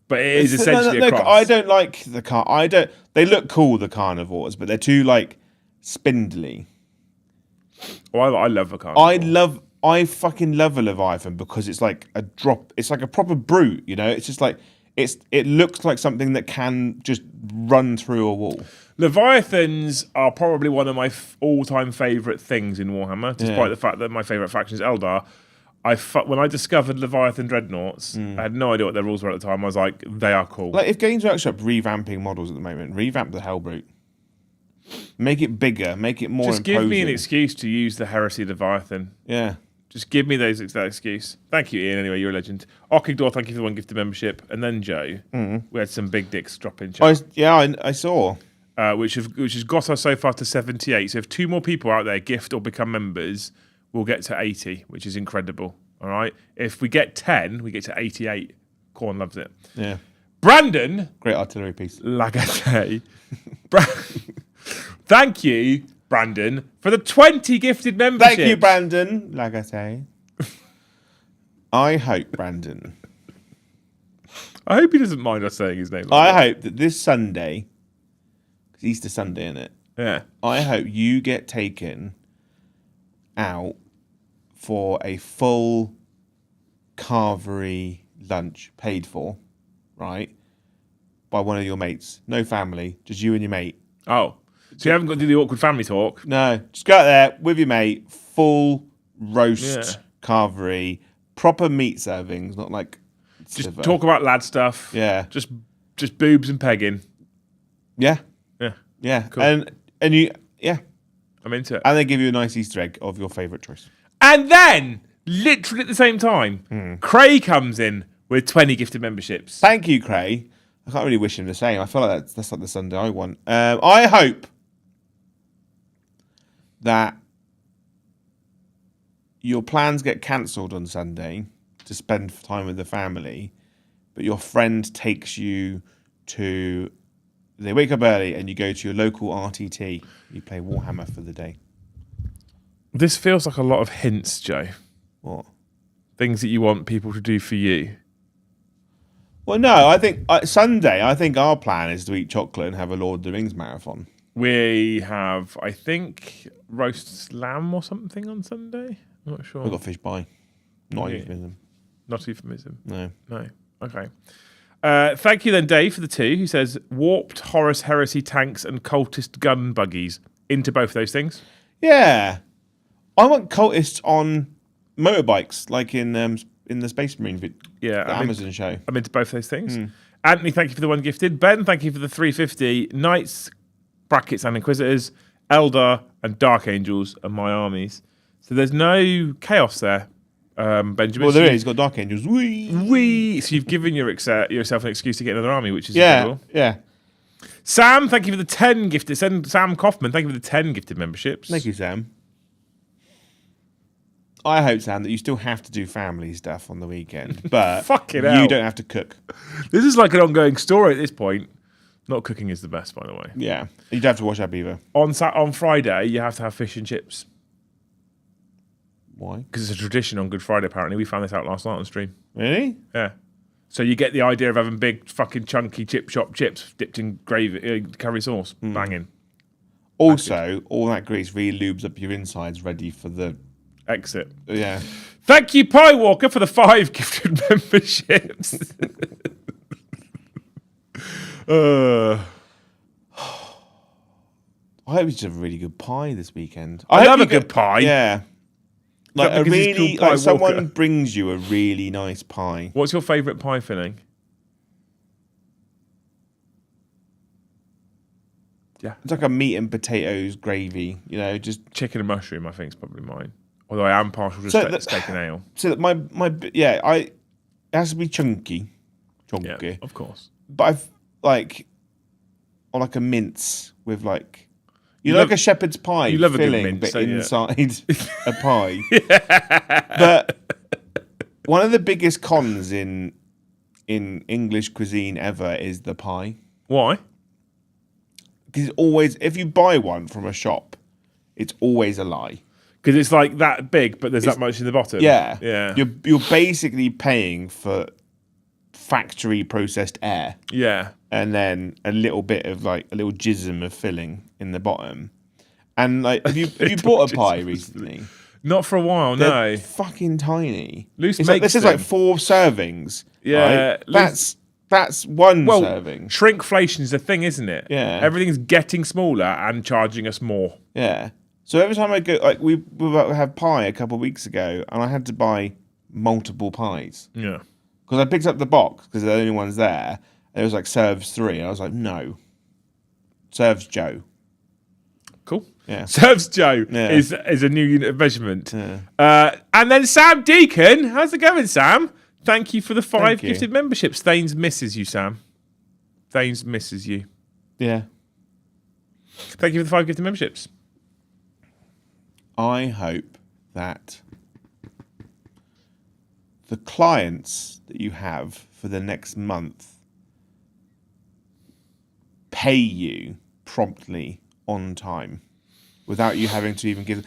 But it is essentially a cross. I don't like the car. They look cool, the carnivores, but they're too, like, spindly. Well, I love a carnivore. I fucking love a Leviathan because it's like a drop. It's like a proper brute, you know. It's just like it looks like something that can just run through a wall. Leviathans are probably one of my all-time favourite things in Warhammer, despite the fact that my favourite faction is Eldar. When I discovered Leviathan Dreadnoughts, I had no idea what their rules were at the time. I was like, they are cool. Like if Games Workshop revamping models at the moment, revamp the Hellbrute. Make it bigger, make it more imposing. Just give me an excuse to use the Heresy Leviathan. Yeah. Just give me that excuse. Thank you, Ian. Anyway, you're a legend. Okigdor, thank you for the 1 gifted membership. And then Joe, we had some big dicks drop in chat. I saw. Which has got us so far to 78. So if 2 more people out there gift or become members, we'll get to 80, which is incredible. All right. If we get 10, we get to 88. Corn loves it. Yeah. Brandon. Great artillery piece. Like I say. Thank you, Brandon, for the 20 gifted memberships. Thank you, Brandon. Like I say. I hope, Brandon. I hope he doesn't mind us saying his name. I hope that this Sunday, because Easter Sunday, isn't it? Yeah. I hope you get taken out for a full carvery lunch paid for, right? By one of your mates. No family, just you and your mate. Oh. So you haven't got to do the awkward family talk? No. Just go out there with your mate, full roast carvery, proper meat servings, not like just talk about lad stuff. Yeah. Just boobs and pegging. Yeah. Yeah. Yeah. Cool. And you I'm into it. And they give you a nice Easter egg of your favourite choice. And then, literally at the same time, Cray comes in with 20 gifted memberships. Thank you, Cray. I can't really wish him the same. I feel like that's like the Sunday I want. I hope that your plans get cancelled on Sunday to spend time with the family, but your friend takes you to... They wake up early and you go to your local RTT. You play Warhammer for the day. This feels like a lot of hints, Joe. What? Things that you want people to do for you. Well, no, I think Sunday, I think our plan is to eat chocolate and have a Lord of the Rings marathon. We have, I think, roast lamb or something on Sunday. I'm not sure. We've got fish pie. Not euphemism. Not euphemism. No. Okay. Thank you then, Dave, for the 2, who says warped Horus Heresy tanks and cultist gun buggies. Into both of those things? Yeah. I want cultists on motorbikes, like in the Space Marine Amazon show. I'm into both those things. Anthony, thank you for the 1 gifted. Ben, thank you for the 350. Knights brackets and Inquisitors, Eldar and Dark Angels are my armies. So there's no chaos there, Benjamin. Well, there is. He's got Dark Angels. Whee! So you've given yourself an excuse to get another army, which is Yeah, incredible. yeah. Sam, thank you for the 10 gifted. Sam Kaufman, thank you for the 10 gifted memberships. Thank you, Sam. I hope, Sam, that you still have to do family stuff on the weekend, but Fucking you hell. don't have to cook. This is like an ongoing story at this point. Not cooking is the best, by the way. Yeah, you don't have to wash up either. On Friday, you have to have fish and chips. Why? Because it's a tradition on Good Friday, apparently. We found this out last night on stream. Really? Yeah. So you get the idea of having big, fucking chunky chip shop chips dipped in gravy, curry sauce. Banging. Also, all that grease really lubes up your insides, ready for the Exit. yeah. Thank you, Pie Walker, for the 5 gifted memberships. I hope you just have a really good pie this weekend. I hope love you a good pie. Yeah. Like that a because it's really, called Pie like someone Walker? brings you a really nice pie. What's your favourite pie filling? Yeah. It's like a meat and potatoes gravy, you know, just Chicken and mushroom, I think, is probably mine. Although I am partial to steak and ale. so that it has to be chunky. Yeah, of course. But I've or like a mince with like You like love- a shepherd's pie you love a good filling, mince, but so yeah. inside a pie. But one of the biggest cons in English cuisine ever is the pie. Why? Because always, if you buy one from a shop, it's always a lie. Because it's like that big, but there's that much in the bottom. Yeah, Yeah. You're basically paying for factory processed air, Yeah. and then a little bit of like a little jism of filling in the bottom. And like, have you bought a pie recently? Not for a while, They're no. fucking tiny. Loose It's like, makes this is like them. 4 servings. Yeah, right? Loose- That's one Well, serving. shrinkflation is a thing, isn't it? Yeah. Everything's getting smaller and charging us more. Yeah. So every time I go, like we were about to have pie a couple of weeks ago, and I had to buy multiple pies Yeah. because I picked up the box because they're the only ones there. And it was like serves 3, and I was like, no, serves Joe. Cool. Yeah. Serves Joe Yeah. is a new unit of measurement. Yeah. And then Sam Deacon. How's it going, Sam? Thank you for the 5 Thank you. gifted memberships. Thanes misses you, Sam. Thanes misses you. Yeah. Thank you for the 5 gifted memberships. I hope that the clients that you have for the next month pay you promptly on time without you having to even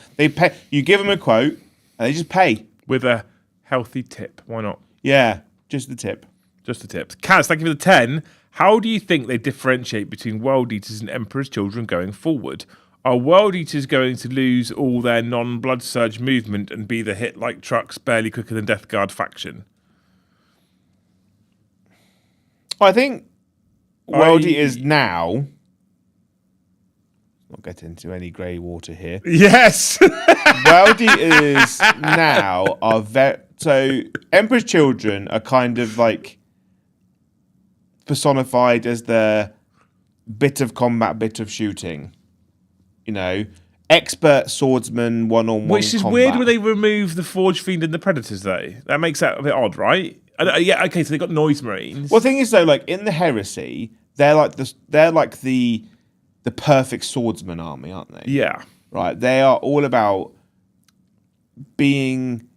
you give them a quote and they just pay. With a healthy tip. Why not? Yeah, just the tip. Just the tips. Kaz, thank you for the 10. How do you think they differentiate between World Eaters and Emperor's Children going forward? Are World Eaters going to lose all their non-blood surge movement and be the hit-like trucks, barely quicker than Death Guard faction? I think World Eaters now. Not get into any grey water here. Yes! World Eaters now are so Emperor's Children are kind of like personified as the bit of combat, bit of shooting. You know, expert swordsman, one-on-one Which is combat. weird when they remove the Forge Fiend and the Predators, though. That makes that a bit odd, right? Yeah, okay, so they got Noise Marines. Well, the thing is though, like in the Heresy, they're like the perfect swordsman army, aren't they? Yeah. Right. They are all about being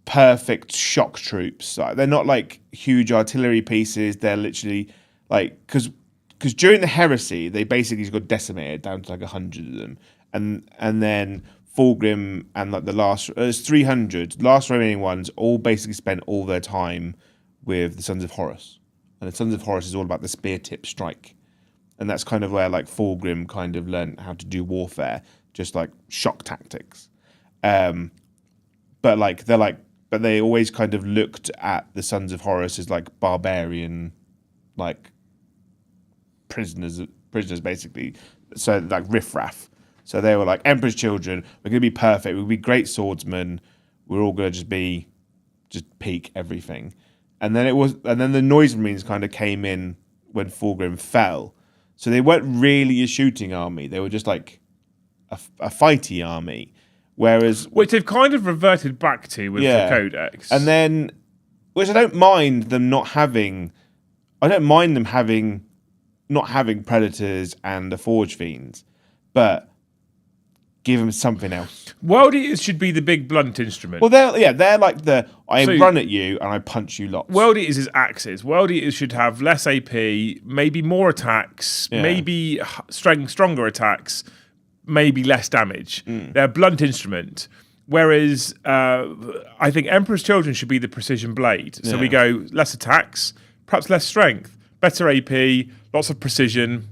perfect shock troops. Like, they're not like huge artillery pieces. They're literally like because during the Heresy, they basically just got decimated down to like 100 of them, and then Fulgrim and like the last there's 300 last remaining ones all basically spent all their time with the Sons of Horus, and the Sons of Horus is all about the spear tip strike. And that's kind of where like Fulgrim kind of learned how to do warfare, just like shock tactics. But they always kind of looked at the Sons of Horus as like barbarian, like prisoners basically. So like riffraff. So they were like Emperor's Children. We're gonna be perfect. We'll be great swordsmen. We're all gonna just peak everything. And then the Noise Marines kind of came in when Fulgrim fell. So they weren't really a shooting army. They were just like a fighty army. Whereas, which they've kind of reverted back to with the Codex. And then, which I don't mind them not having. I don't mind them not having predators and the forge fiends, but give them something else. World Eaters should be the big blunt instrument. Well, they're like I run at you and I punch you lots. World Eaters is axes. World Eaters should have less AP, maybe more attacks, maybe stronger attacks, maybe less damage. They're a blunt instrument. Whereas I think Emperor's Children should be the precision blade. So we go less attacks, perhaps less strength, better AP, lots of precision,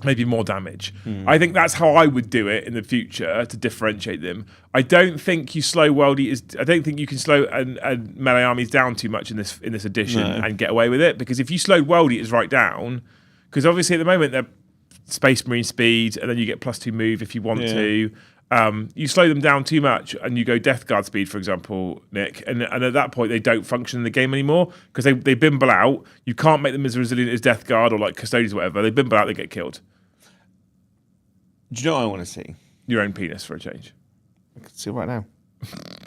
maybe more damage. I think that's how I would do it in the future to differentiate them. I don't think you slow World Eaters. I don't think you can slow and melee armies down too much in this edition and get away with it. Because if you slowed World Eaters right down, because obviously at the moment they're Space Marine speed, and then you get +2 move if you want to. You slow them down too much and you go Death Guard speed, for example, Nick, and at that point they don't function in the game anymore because they bimble out. You can't make them as resilient as Death Guard or like Custodians or whatever. They bimble out, they get killed. Do you know what I want to see? Your own penis for a change. I can see it right now.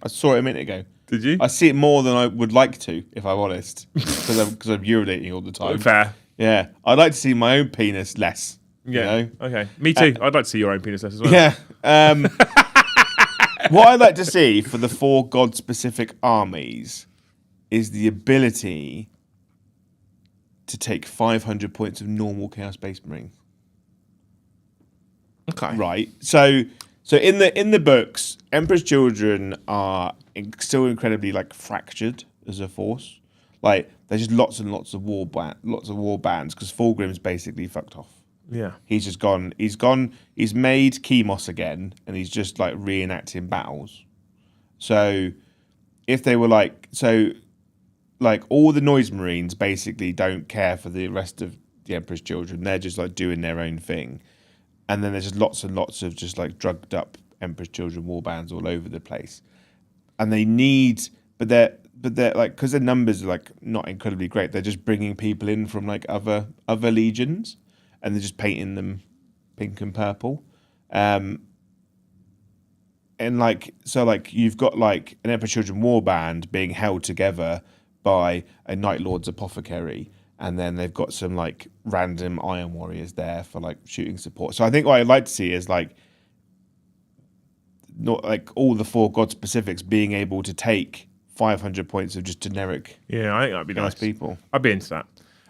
I saw it a minute ago. Did you? I see it more than I would like to, if I'm honest, because I'm urinating all the time. Fair. Yeah, I'd like to see my own penis less. Yeah. You know? Okay. Me too. I'd like to see your own penis less as well. Yeah. What I'd like to see for the 4 god-specific armies is the ability to take 500 points of normal Chaos Space Marine. Okay. Right. So in the books, Emperor's Children are still incredibly like fractured as a force. Like there's just lots and lots of war bands because Fulgrim's basically fucked off. Yeah. He's just gone. He's made Chemos again, and he's just like reenacting battles. So, if they were like all the Noise Marines basically don't care for the rest of the Emperor's Children. They're just like doing their own thing, and then there's just lots and lots of just like drugged up Emperor's Children warbands all over the place, and they need, but they're like because their numbers are like not incredibly great. They're just bringing people in from like other legions. And they're just painting them pink and purple. And you've got like an Emperor Children warband being held together by a Night Lord's apothecary. And then they've got some like random Iron Warriors there for like shooting support. So I think what I'd like to see is like not like all the 4 god specifics being able to take 500 points of just generic. Yeah, I think that'd be nice. People. I'd be into that.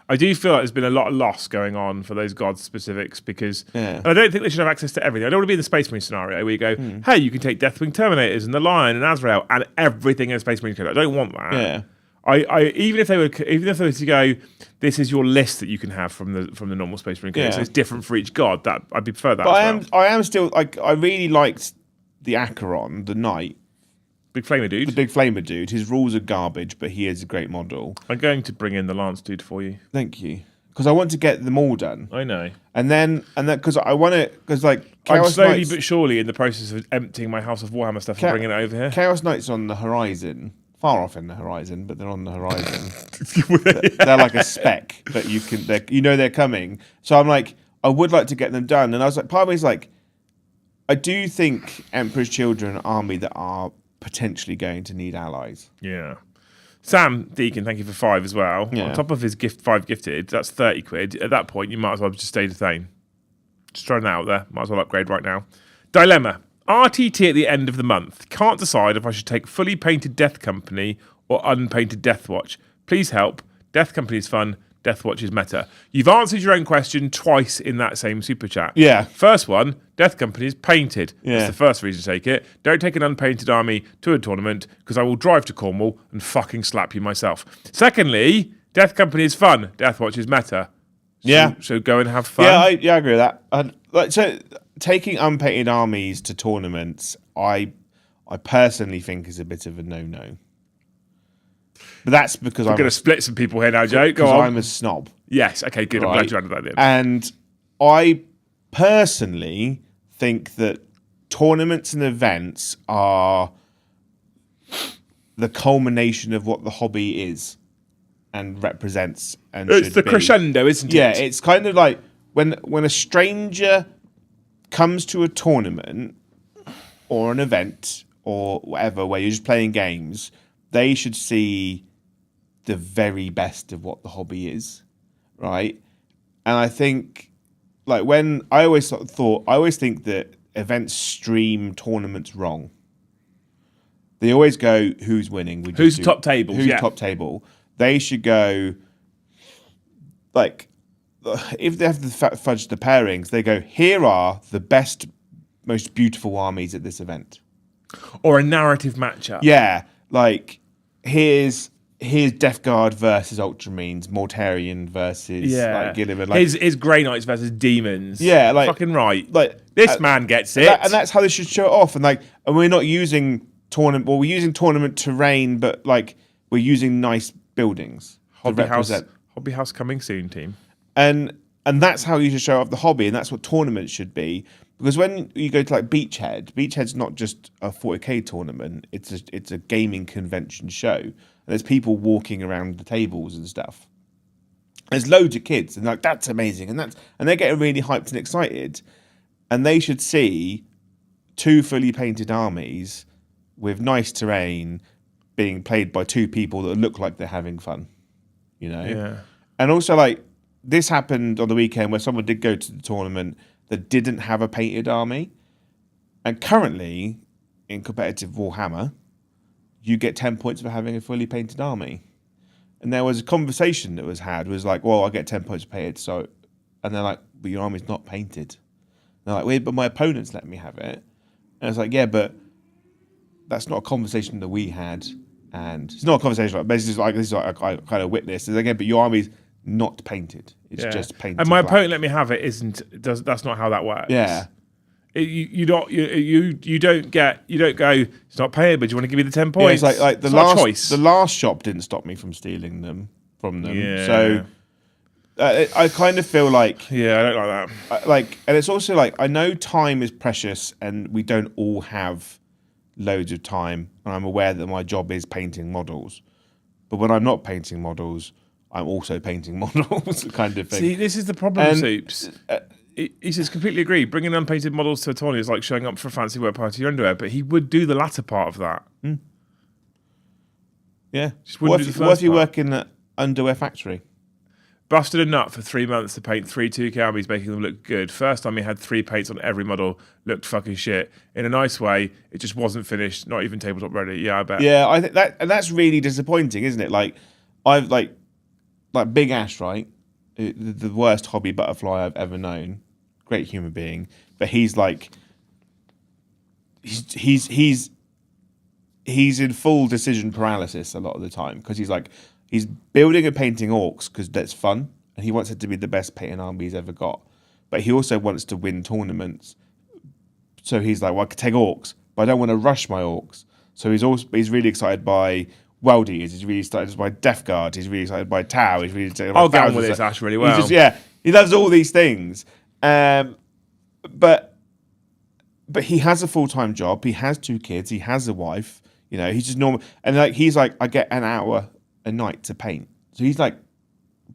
I do feel like there's been a lot of loss going on for those god specifics because and I don't think they should have access to everything. I don't want to be in the Space Marine scenario where you go, hey, you can take Deathwing Terminators and the Lion and Azrael and everything in a Space Marine code. I don't want that. Yeah. I even if they were to go, this is your list that you can have from the normal Space Marine code, so it's different for each god. That I'd prefer that. But I am still like I really liked the Acheron, the Knight. Big Flamer dude. The big Flamer dude. His rules are garbage, but he is a great model. I'm going to bring in the Lance dude for you. Thank you. Because I want to get them all done. I know. And then because I want to, because like Chaos I'm slowly Knights, but surely in the process of emptying my House of Warhammer stuff and bringing it over here. Chaos Knights on the horizon, far off in the horizon, but they're on the horizon. They're like a speck that you can, they're coming. So I'm like, I would like to get them done. And I was like, part of me is like, I do think Emperor's Children are an army that are potentially going to need allies. Yeah. Sam Deacon, thank you for 5 as well. Yeah. On top of his 5 gifted, that's 30 quid. At that point, you might as well just stay the same. Just throwing that out there. Might as well upgrade right now. Dilemma. RTT at the end of the month. Can't decide if I should take fully painted Death Company or unpainted Death Watch. Please help. Death Company is fun. Death Watch is meta. You've answered your own question twice in that same super chat. Yeah. First one, Death Company is painted. Yeah. That's the first reason to take it. Don't take an unpainted army to a tournament because I will drive to Cornwall and fucking slap you myself. Secondly, Death Company is fun. Death Watch is meta. So go and have fun. Yeah, I agree with that. So taking unpainted armies to tournaments, I personally think is a bit of a no-no. But that's because I'm going to split some people here now, Joe. Go on. I'm a snob. Yes. Okay, good. Right. I'm glad you added that in. And I personally think that tournaments and events are the culmination of what the hobby is and represents and it's the crescendo, isn't it? Yeah, it's kind of like when a stranger comes to a tournament or an event or whatever where you're just playing games, they should see the very best of what the hobby is, right? And I think, like, when I always think that events stream tournaments wrong. They always go, who's winning? Who's top table? Who's top table? They should go, like, if they have to fudge the pairings, they go, here are the best, most beautiful armies at this event. Or a narrative matchup. Yeah, like, here's Death Guard versus Ultramarines, Mortarion versus like Gilliman. Like, his Grey Knights versus Demons. Yeah, like, fucking right. Like, this man gets it. And that's how they should show it off. And we're not using tournament. Well, we're using tournament terrain, but like we're using nice buildings. Hobby House coming soon, team. And that's how you should show off the hobby, and that's what tournaments should be. Because when you go to like Beachhead's not just a 40k tournament. It's a gaming convention show. And there's people walking around the tables and stuff. There's loads of kids, and like that's amazing, and they're getting really hyped and excited. And they should see 2 fully painted armies with nice terrain being played by 2 people that look like they're having fun, you know? Yeah. And also, like, this happened on the weekend where someone did go to the tournament that didn't have a painted army. And currently, in competitive Warhammer, you get 10 points for having a fully painted army. And there was a conversation that was had, was like, well, I get 10 points painted, so... And they're like, but your army's not painted. And they're like, wait, but my opponents let me have it. And it's like, yeah, but that's not a conversation that we had. And it's not a conversation like this is like I kind of witnessed. It's like, yeah, but your army's not painted. It's just painted. And my black. opponent let me have it. That's not how that works. Yeah. You don't go. It's not paid, but do you want to give me the 10 points? Yeah, it's like the last shop didn't stop me from stealing them from them. Yeah. So I kind of feel like I don't like that. And it's also like I know time is precious, and we don't all have loads of time. And I'm aware that my job is painting models, but when I'm not painting models, I'm also painting models, kind of thing. See, this is the problem, Soups. He says, completely agree. Bringing unpainted models to a tournament is like showing up for a fancy wear party in your underwear, but he would do the latter part of that. Yeah. What if you work in an underwear factory? Busted a nut for 3 months to paint 3 2K armies, making them look good. First time he had 3 paints on every model, looked fucking shit. In a nice way, it just wasn't finished, not even tabletop ready. Yeah, I bet. Yeah, I think that's really disappointing, isn't it? Like, I've like Big Ash, right? The worst hobby butterfly I've ever known. Great human being, but he's like, he's in full decision paralysis a lot of the time because he's building and painting orcs because that's fun, and he wants it to be the best painting army he's ever got. But he also wants to win tournaments, so he's like, well, I could take orcs, but I don't want to rush my orcs. So he's really excited by World Eaters. He's really excited by Death Guard. He's really excited by Tau. He's really excited by I'll get on with this Ash really well. He loves all these things. But he has a full-time job. He has 2 kids. He has a wife. You know, he's just normal. And he's like, I get an hour a night to paint. So he's like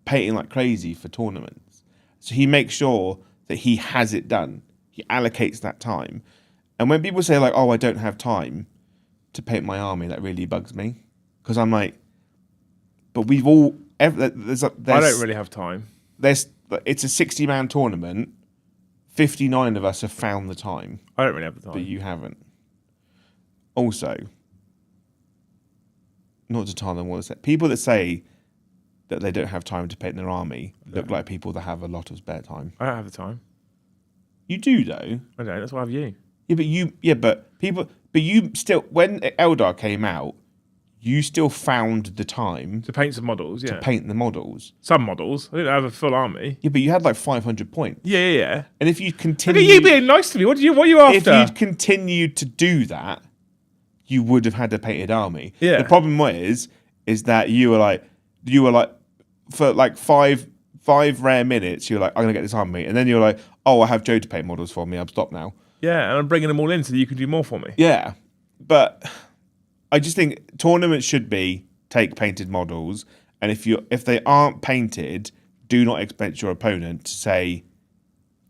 painting like crazy for tournaments. So he makes sure that he has it done. He allocates that time. And when people say like, oh, I don't have time to paint my army, that really bugs me. Because I'm like, but we've all... I don't really have time. It's a 60-man tournament. 59 of us have found the time. I don't really have the time. But you haven't. Also, not to tell them what to say. People that say that they don't have time to paint their army look like people that have a lot of spare time. I don't have the time. You do, though. I don't. That's why I have you. But you still, when Eldar came out, you still found the time to paint some models, to paint the models. Some models. I didn't have a full army. Yeah, but you had like 500 points. Yeah. And if you continue... Look at you being nice to me. What are you after? If you'd continued to do that, you would have had a painted army. Yeah. The problem is that you were like, for like five rare minutes, you're like, I'm going to get this army. And then you're like, oh, I have Joe to paint models for me. I'm stopped now. Yeah, and I'm bringing them all in so that you can do more for me. Yeah. But... I just think tournaments should be take painted models, and if they aren't painted, do not expect your opponent to say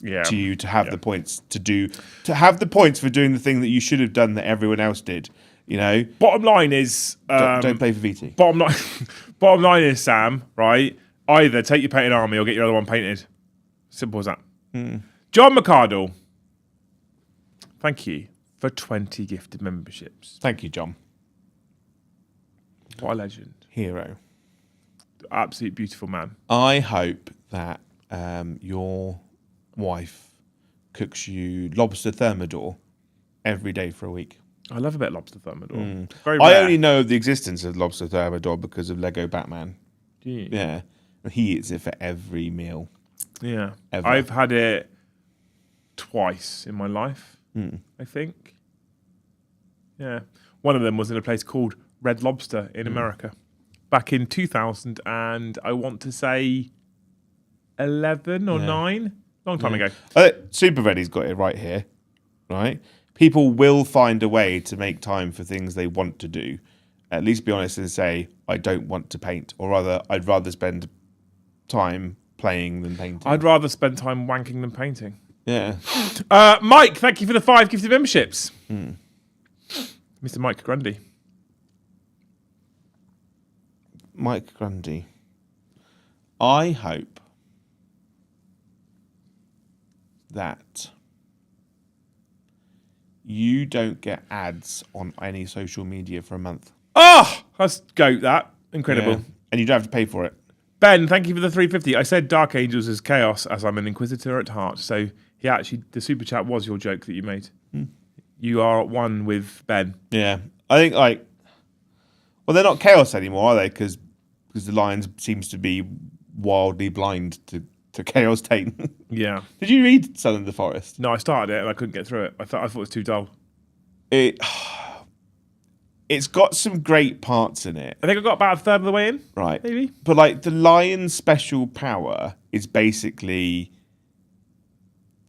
to you to have the points to have the points for doing the thing that you should have done that everyone else did. You know. Bottom line is Don't play for VT. Bottom line is, Sam. Right. Either take your painted army or get your other one painted. Simple as that. John McCardle. Thank you for 20 gifted memberships. Thank you, John. What a legend. Hero. Absolute beautiful man. I hope that your wife cooks you lobster thermidor every day for a week. I love a bit of lobster thermidor. I only know of the existence of lobster thermidor because of Lego Batman. Do you? Yeah. He eats it for every meal. Yeah. Ever. I've had it twice in my life, I think. Yeah. One of them was in a place called Red Lobster in America back in 2000 and I want to say 11 or 9. Long time ago. Super Ready's got it right here, right? People will find a way to make time for things they want to do. At least be honest and say, I don't want to paint. Or rather, I'd rather spend time playing than painting. I'd rather spend time wanking than painting. Yeah. Mike, thank you for the 5 gifted memberships. Mr. Mike Grundy. Mike Grundy. I hope that you don't get ads on any social media for a month. Oh, let's go that. Incredible. Yeah. And you don't have to pay for it. Ben, thank you for the 350. I said Dark Angels is chaos as I'm an inquisitor at heart. So he actually, the super chat was your joke that you made. You are at one with Ben. Yeah. I think well, they're not chaos anymore, are they? Because the Lions seems to be wildly blind to chaos Tain. Yeah. Did you read Son of the Forest? No, I started it and I couldn't get through it. I thought it was too dull. It's got some great parts in it. I think I got about a third of the way in. Right. Maybe. But like the lion's special power is basically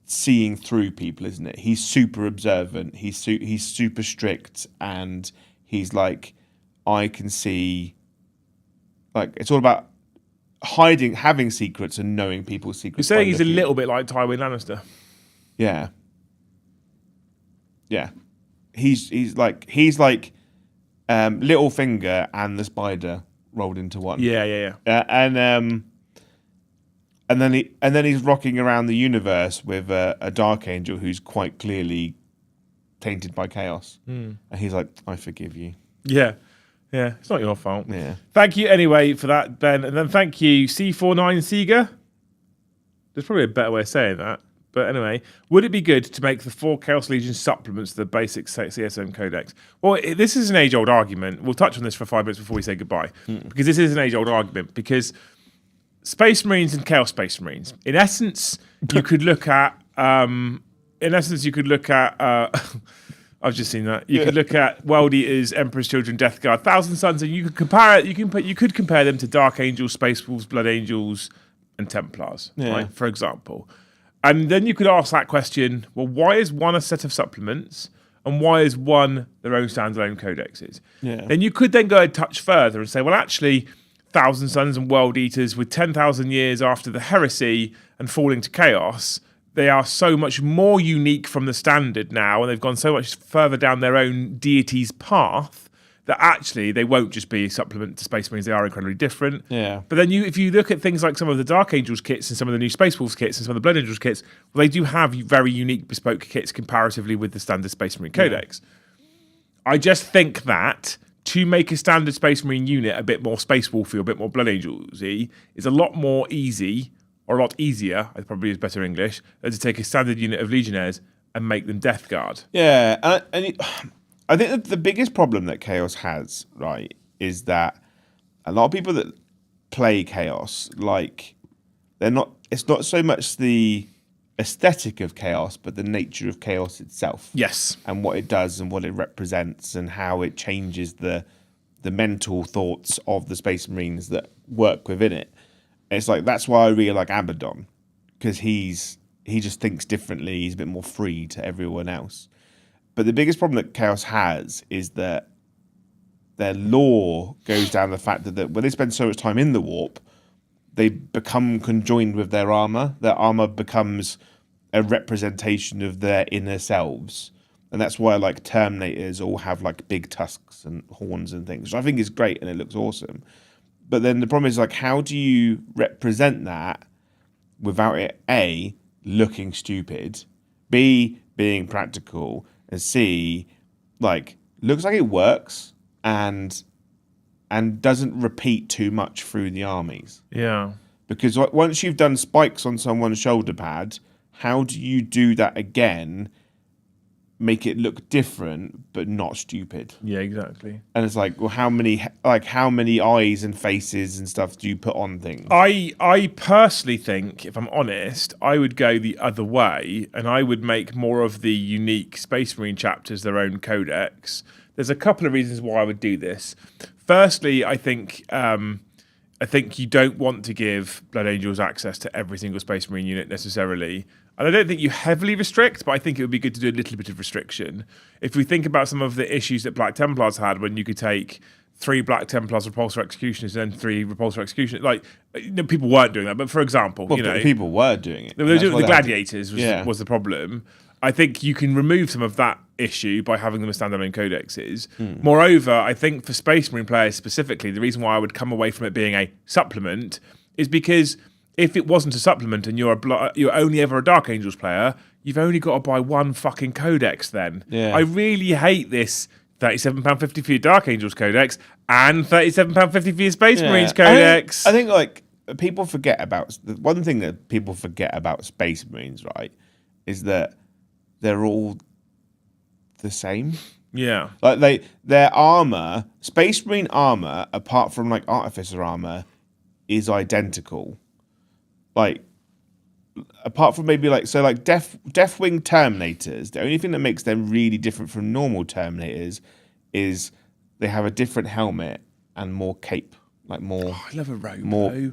seeing through people, isn't it? He's super observant. He's super strict, and he's like, I can see. Like it's all about hiding, having secrets, and knowing people's secrets. You're saying he's a little bit like Tywin Lannister. Yeah. Yeah. He's like Littlefinger and the spider rolled into one. Yeah. And then he's rocking around the universe with a dark angel who's quite clearly tainted by chaos. And he's like, I forgive you. Yeah. Yeah, it's not your fault. Yeah. Thank you anyway for that, Ben. And then thank you, C49 Sega. There's probably a better way of saying that. But anyway, would it be good to make the 4 Chaos Legion supplements to the basic CSM Codex? Well, this is an age-old argument. We'll touch on this for 5 minutes before we say goodbye. Because this is an age-old argument. Because Space Marines and Chaos Space Marines, in essence, you could look at... I've just seen that. You could look at World Eaters, Emperor's Children, Death Guard, Thousand Suns, and you could compare it. You could compare them to Dark Angels, Space Wolves, Blood Angels, and Templars, right? For example. And then you could ask that question: well, why is one a set of supplements, and why is one their own standalone codexes? Yeah. Then you could then go a touch further and say, well, actually, Thousand Suns and World Eaters, with 10,000 years after the heresy and falling to chaos, they are so much more unique from the standard now, and they've gone so much further down their own deity's path that actually they won't just be a supplement to Space Marines. They are incredibly different. Yeah. But then if you look at things like some of the Dark Angels kits and some of the new Space Wolves kits and some of the Blood Angels kits, well, they do have very unique bespoke kits comparatively with the standard Space Marine Codex. I just think that to make a standard Space Marine unit a bit more Space Wolfy or a bit more Blood Angels-y is a lot more easy, or a lot easier, it probably is better English, than to take a standard unit of Legionnaires and make them Death Guard. Yeah, I think that the biggest problem that Chaos has, right, is that a lot of people that play Chaos, like, it's not so much the aesthetic of Chaos, but the nature of Chaos itself. Yes. And what it does and what it represents and how it changes the mental thoughts of the Space Marines that work within it. It's like, that's why I really like Abaddon, because he just thinks differently. He's a bit more free to everyone else. But the biggest problem that Chaos has is that their lore goes down the fact that when they spend so much time in the warp, they become conjoined with their armor. Their armor becomes a representation of their inner selves. And that's why like Terminators all have like big tusks and horns and things, which I think is great and it looks awesome. But then the problem is like, how do you represent that without it A, looking stupid, B, being practical, and C, like looks like it works and doesn't repeat too much through the armies. Yeah. Because once you've done spikes on someone's shoulder pad, how do you do that again? Make it look different, but not stupid. Yeah, exactly. And it's like, well, how many eyes and faces and stuff do you put on things? I personally think, if I'm honest, I would go the other way, and I would make more of the unique Space Marine chapters their own codex. There's a couple of reasons why I would do this. Firstly, I think you don't want to give Blood Angels access to every single Space Marine unit necessarily. And I don't think you heavily restrict, but I think it would be good to do a little bit of restriction. If we think about some of the issues that Black Templars had, when you could take 3 Black Templars Repulsor Executioners and then 3 Repulsor Executioners, like, people weren't doing that. But for example, people were doing it. They were doing it with the Gladiators was the problem. I think you can remove some of that issue by having them as standalone codexes. Moreover, I think for Space Marine players specifically, the reason why I would come away from it being a supplement is because if it wasn't a supplement and you're only ever a Dark Angels player, you've only got to buy one fucking codex then. Yeah. I really hate this £37.50 for your Dark Angels codex and £37.50 for your Space Marines codex. I think like people forget about one thing that people forget about Space Marines, right, is that they're all the same. Yeah. Like their armor, Space Marine armor, apart from like Artificer armor, is identical. Like, apart from maybe like Deathwing Terminators, the only thing that makes them really different from normal Terminators is they have a different helmet and more cape, like more. I love a robe.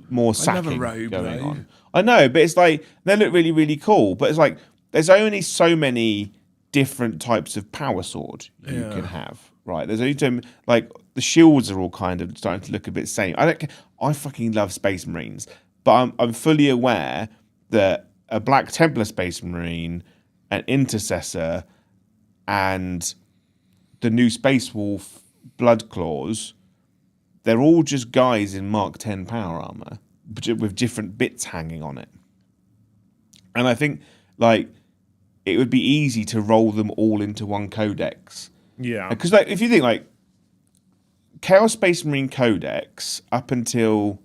More sacking I love a robe going on. I know, but it's like they look really, really cool. But it's like there's only so many different types of power sword you can have, right? There's only like the shields are all kind of starting to look a bit same. I fucking love Space Marines. But I'm fully aware that a Black Templar Space Marine, an Intercessor, and the new Space Wolf Blood Claws, they're all just guys in Mark 10 power armor with different bits hanging on it. And I think like it would be easy to roll them all into one codex. Yeah. Because like if you think like Chaos Space Marine Codex up until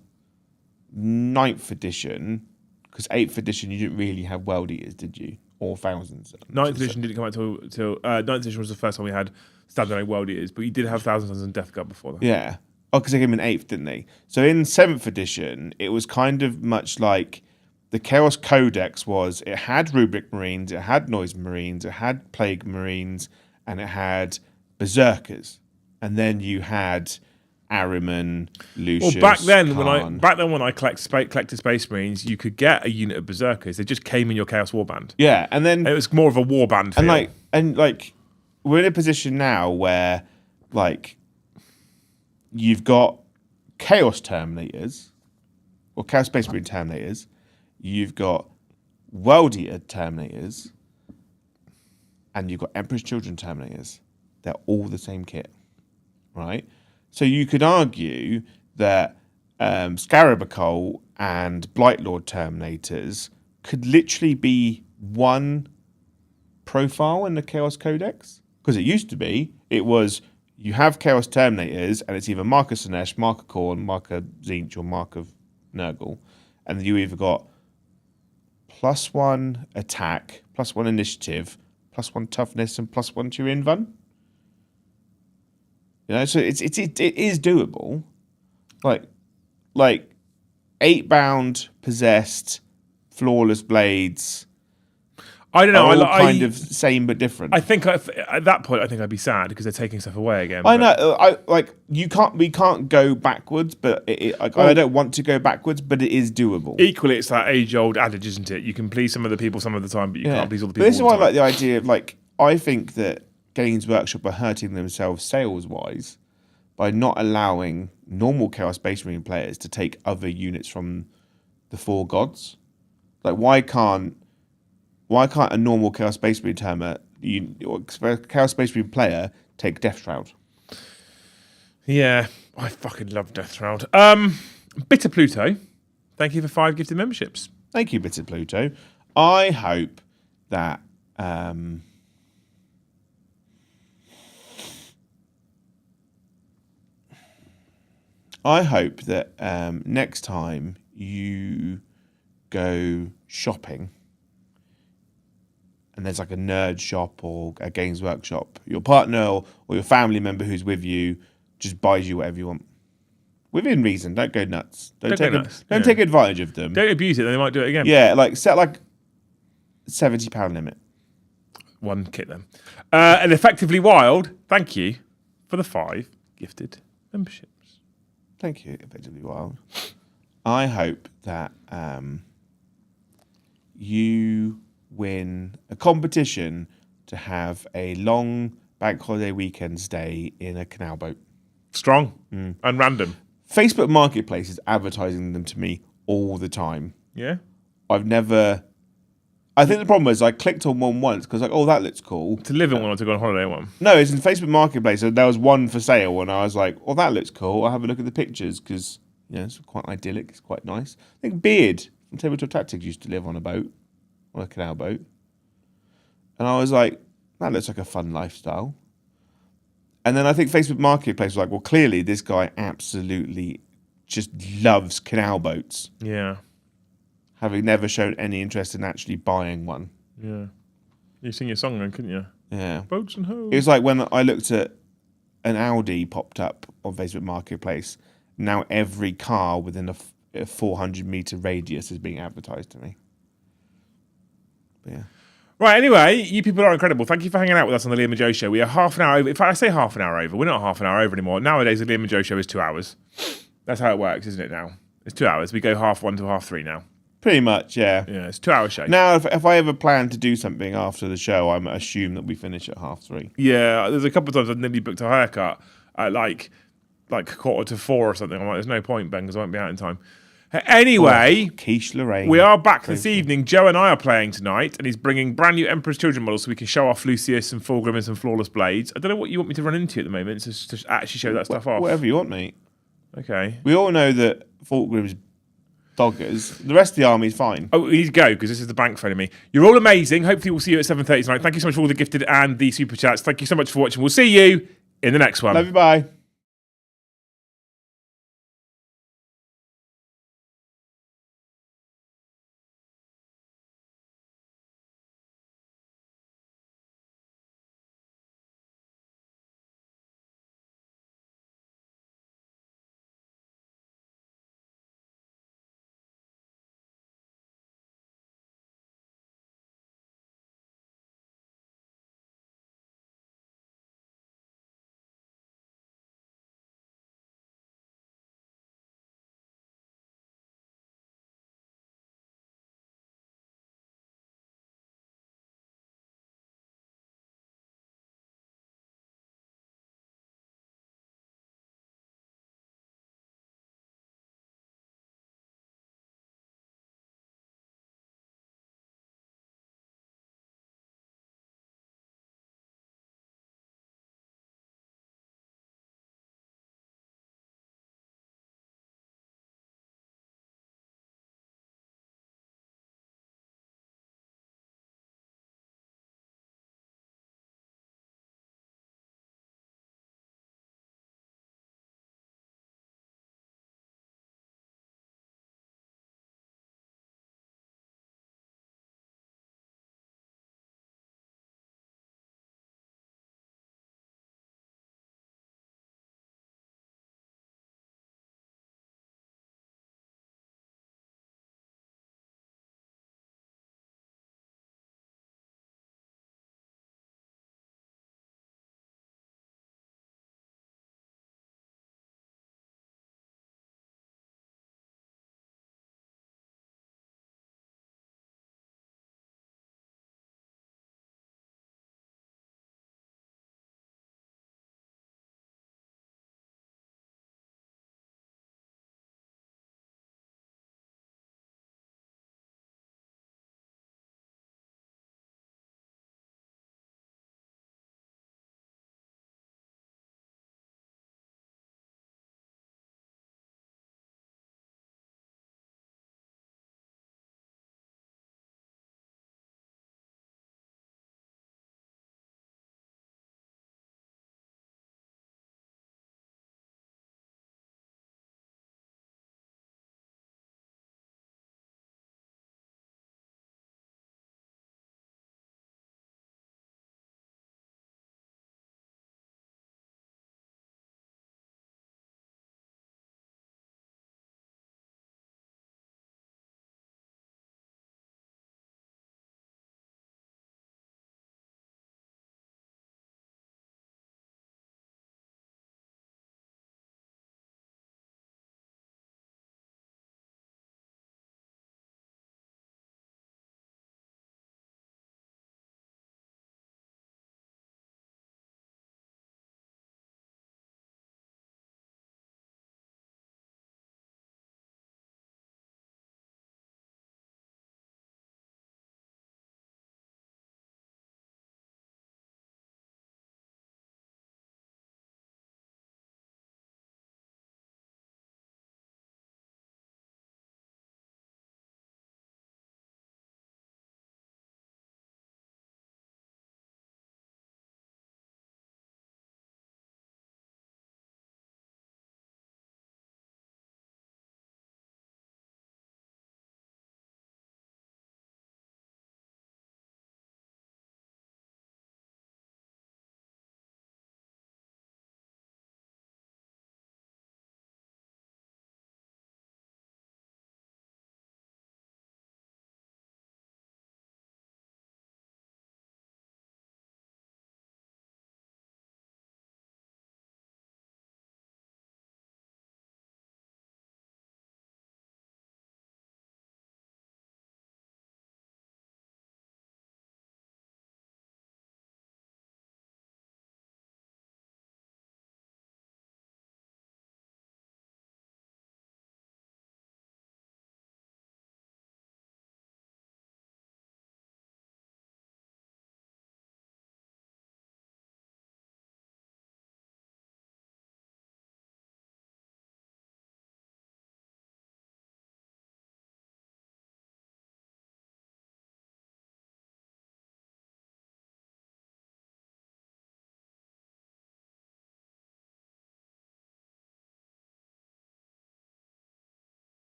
9th edition, because 8th edition you didn't really have World Eaters, did you? Or Thousands. 9th edition didn't come out till 9th edition was the first time we had standalone World Eaters, but you did have Thousands and Death Guard before that. Yeah. Oh, because they came in 8th, didn't they? So in 7th edition, it was kind of much like the Chaos Codex was, it had Rubric Marines, it had Noise Marines, it had Plague Marines, and it had Berserkers. And then you had Ahriman, Lucius, Well, back then Khan. when I collected Space Marines, you could get a unit of Berserkers. They just came in your Chaos Warband. Yeah, and then it was more of a warband feel. And we're in a position now where like you've got Chaos Terminators or Chaos Space Marine Terminators, you've got World Eater Terminators, and you've got Emperor's Children Terminators. They're all the same kit, right? So you could argue that Scarabacol and Blightlord Terminators could literally be one profile in the Chaos Codex. Because it used to be, it was, you have Chaos Terminators, and it's either Mark of Sinesh, Mark of Khorne, Mark of Tzeentch, or Mark of Nurgle. And you either got +1 attack, +1 initiative, +1 toughness, and +1 to your invuln. You know, so it is doable. Like 8-bound, possessed, flawless blades. I don't know. All kind of same but different. I think at that point, I think I'd be sad because they're taking stuff away again. I know. We can't go backwards, but I don't want to go backwards, but it is doable. Equally, it's that age-old adage, isn't it? You can please some of the people some of the time, but you can't please all the people. But this is all why the I time. like the idea of like I think that Games Workshop are hurting themselves sales-wise by not allowing normal Chaos Space Marine players to take other units from the four gods. Like, why can't Why can't a normal Chaos Space Marine Chaos Space Marine player take Death Shroud? Yeah, I fucking love Death Shroud. Bitter Pluto, thank you for 5 gifted memberships. Thank you, Bitter Pluto. I hope that next time you go shopping and there's like a nerd shop or a games workshop, your partner or your family member who's with you just buys you whatever you want. Within reason, don't go nuts. Don't take advantage of them. Don't abuse it, then they might do it again. Yeah, like set like £70 limit. One kit then. And Effectively Wild, thank you for the 5 gifted memberships. Thank you, Effectively Wild. I hope that you win a competition to have a long bank holiday weekend stay in a canal boat. Strong and random. Facebook Marketplace is advertising them to me all the time. Yeah? I think the problem is I clicked on one once because like, oh, that looks cool. To live in one or to go on holiday in one? No, it's in Facebook Marketplace. So there was one for sale and I was like, oh, that looks cool. I'll have a look at the pictures because it's quite idyllic. It's quite nice. I think Beard from Tabletop Tactics used to live on a boat, on a canal boat. And I was like, that looks like a fun lifestyle. And then I think Facebook Marketplace was like, well, clearly this guy absolutely just loves canal boats. Yeah. Having never shown any interest in actually buying one. Yeah. You sing your song then, couldn't you? Yeah. Boats and hoes. It was like when I looked at an Audi popped up on Facebook Marketplace. Now every car within a 400-meter radius is being advertised to me. But yeah. Right, anyway, you people are incredible. Thank you for hanging out with us on the Liam and Joe Show. We are half an hour over. If I say half an hour over, we're not half an hour over anymore. Nowadays, the Liam and Joe Show is 2 hours. That's how it works, isn't it now? It's 2 hours. We go 1:30 to 3:30 now. Pretty much, yeah. Yeah, it's a 2 hour show. Now, if I ever plan to do something after the show, I assume that we finish at 3:30. Yeah, there's a couple of times I've nearly booked a haircut at like 3:45 or something. I'm like, there's no point, Ben, because I won't be out in time. Anyway, Quiche Lorraine. we are back this evening. Joe and I are playing tonight, and he's bringing brand new Emperor's Children models so we can show off Lucius and Fulgrim and some Flawless Blades. I don't know what you want me to run into at the moment to actually show that stuff off. Whatever you want, mate. Okay. We all know that Fulgrim's doggers. The rest of the army's fine. Oh, we need to go because this is the bank phoning me. You're all amazing. Hopefully we'll see you at 7:30 tonight. Thank you so much for all the gifted and the super chats. Thank you so much for watching. We'll see you in the next one. Love you, bye.